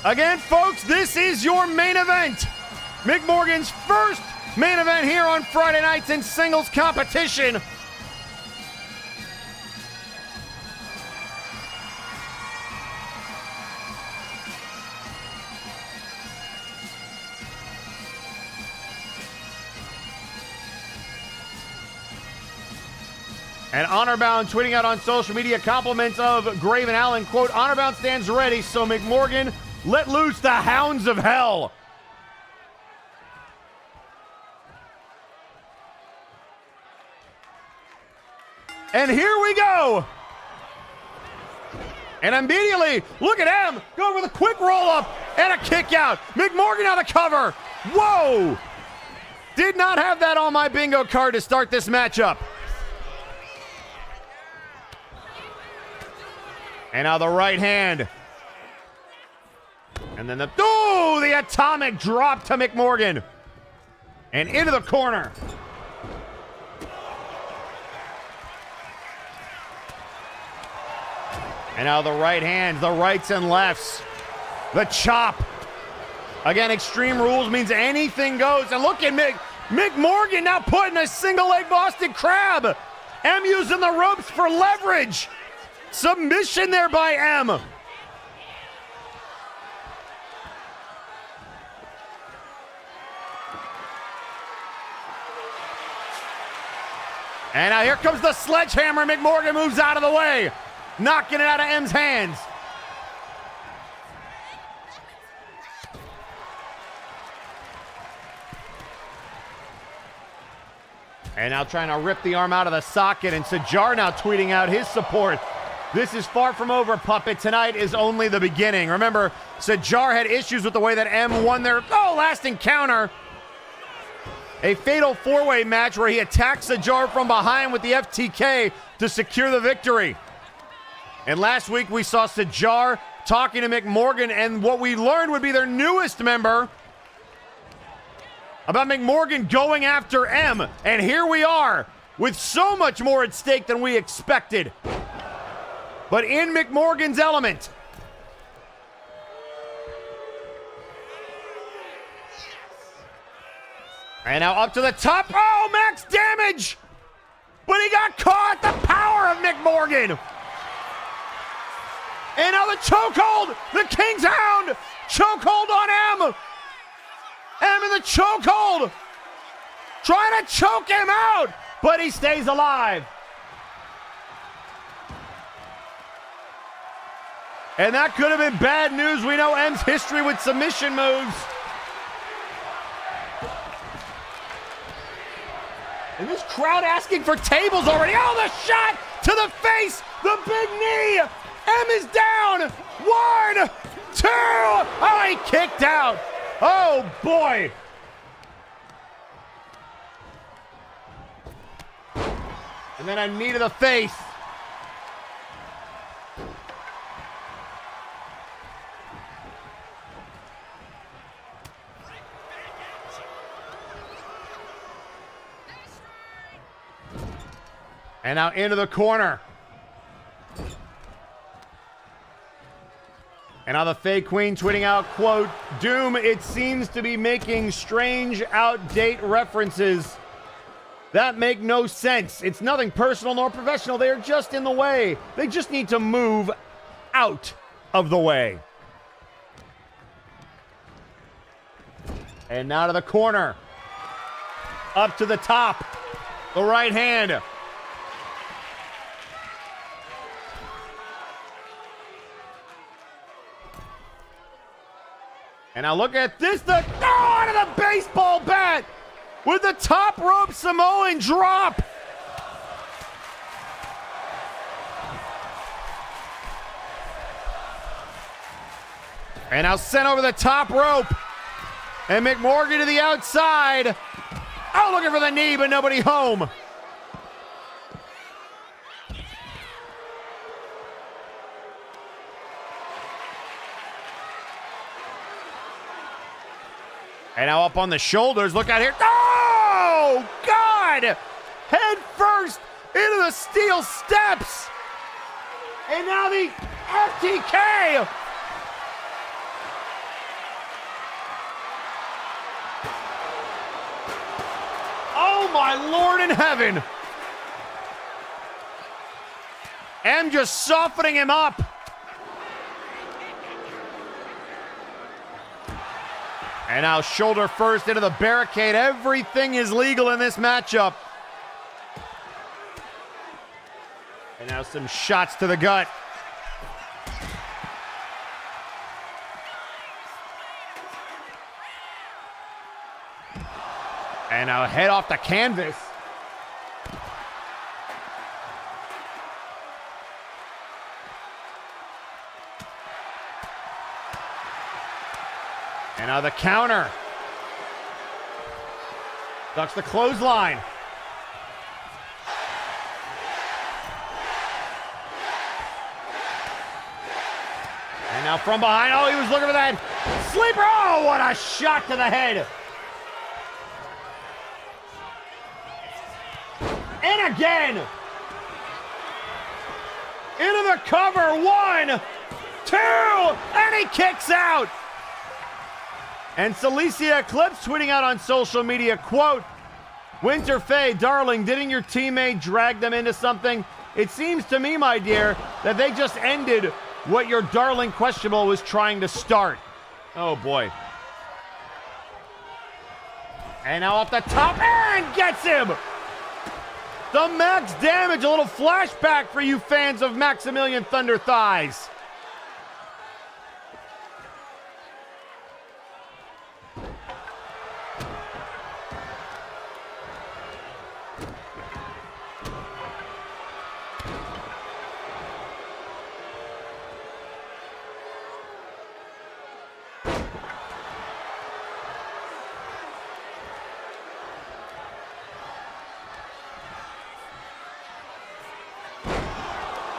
Again, folks, this is your main event. McMorgan's first main event here on Friday nights in singles competition. And Honorbound tweeting out on social media compliments of Graven Allen, quote, Honorbound stands ready, so McMorgan, let loose the hounds of hell. And here we go. And immediately, look at him, go with a quick roll-up and a kick out. McMorgan on the cover. Whoa. Did not have that on my bingo card to start this matchup. And now the right hand. And then the atomic drop to McMorgan. And into the corner. And now the right hand, the rights and lefts. The chop. Again, Extreme Rules means anything goes. And look at McMorgan now putting a single leg Boston Crab. M using the ropes for leverage. Submission there by M. And now here comes the sledgehammer. McMorgan moves out of the way, knocking it out of M's hands. And now trying to rip the arm out of the socket, and Sajar now tweeting out his support. This is far from over, Puppet. Tonight is only the beginning. Remember, Sajar had issues with the way that M won their last encounter. A fatal four-way match where he attacked Sajar from behind with the FTK to secure the victory. And last week we saw Sajar talking to McMorgan, and what we learned would be their newest member about McMorgan going after M. And here we are with so much more at stake than we expected. But in McMorgan's element. And now up to the top. Oh, max damage! But he got caught. The power of McMorgan. And now the chokehold. The King's Hound. Chokehold on M. M in the chokehold. Trying to choke him out. But he stays alive. And that could have been bad news. We know M's history with submission moves. And this crowd asking for tables already. Oh, the shot to the face. The big knee. M is down. 1, 2. Oh, he kicked out. Oh, boy. And then a knee to the face. And now into the corner. And now the Fae Queen tweeting out, quote, Doom, it seems to be making strange, out-date references that make no sense. It's nothing personal nor professional. They are just in the way. They just need to move out of the way. And now to the corner. Up to the top. The right hand. And now look at this, out of the baseball bat with the top rope Samoan drop. And now sent over the top rope. And McMorgan to the outside. Oh, looking for the knee, but nobody home. And now up on the shoulders. Look out here. Oh, God! Head first into the steel steps. And now the FTK. Oh, my Lord in heaven. M just softening him up. And now shoulder first into the barricade. Everything is legal in this matchup. And now some shots to the gut. And now head off the canvas. And now the counter. Ducks the clothesline. And now from behind. Oh, he was looking for that sleeper. Oh, what a shot to the head. And again. Into the cover. 1, 2, and he kicks out. And Celicia Eclipse tweeting out on social media, quote, Winter Faye, darling, didn't your teammate drag them into something? It seems to me, my dear, that they just ended what your darling questionable was trying to start. Oh, boy. And now off the top, and gets him! The max damage, a little flashback for you fans of Maximilian Thunder Thighs.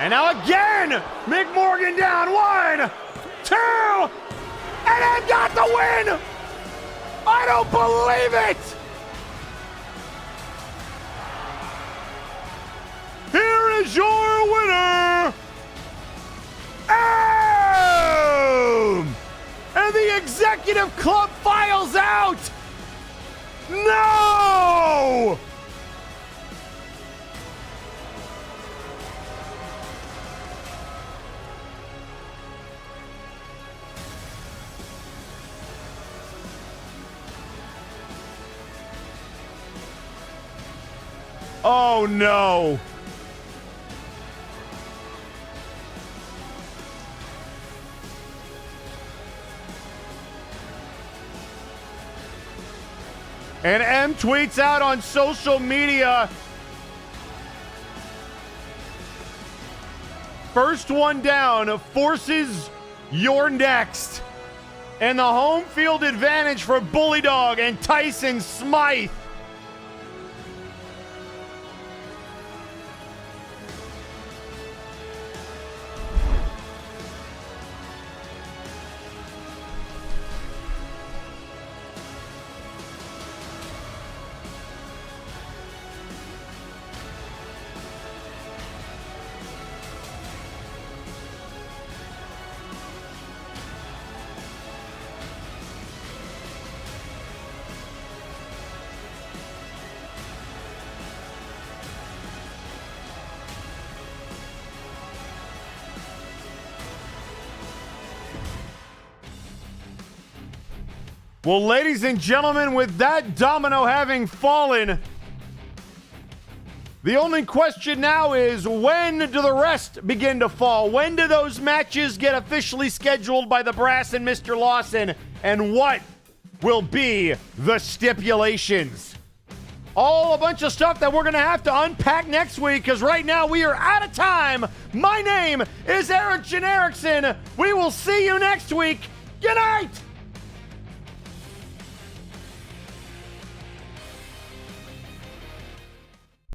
And now again, McMorgan down. 1, 2, and then got the win. I don't believe it. Here is your winner. And the executive club files out. No! Oh, no. And M tweets out on social media, first one down forces your next. And the home field advantage for Bully Dog and Tyson Smythe. Well, ladies and gentlemen, with that domino having fallen, the only question now is, when do the rest begin to fall? When do those matches get officially scheduled by the Brass and Mr. Lawson? And what will be the stipulations? All a bunch of stuff that we're going to have to unpack next week, because right now we are out of time. My name is Eric Erickson. We will see you next week. Good night!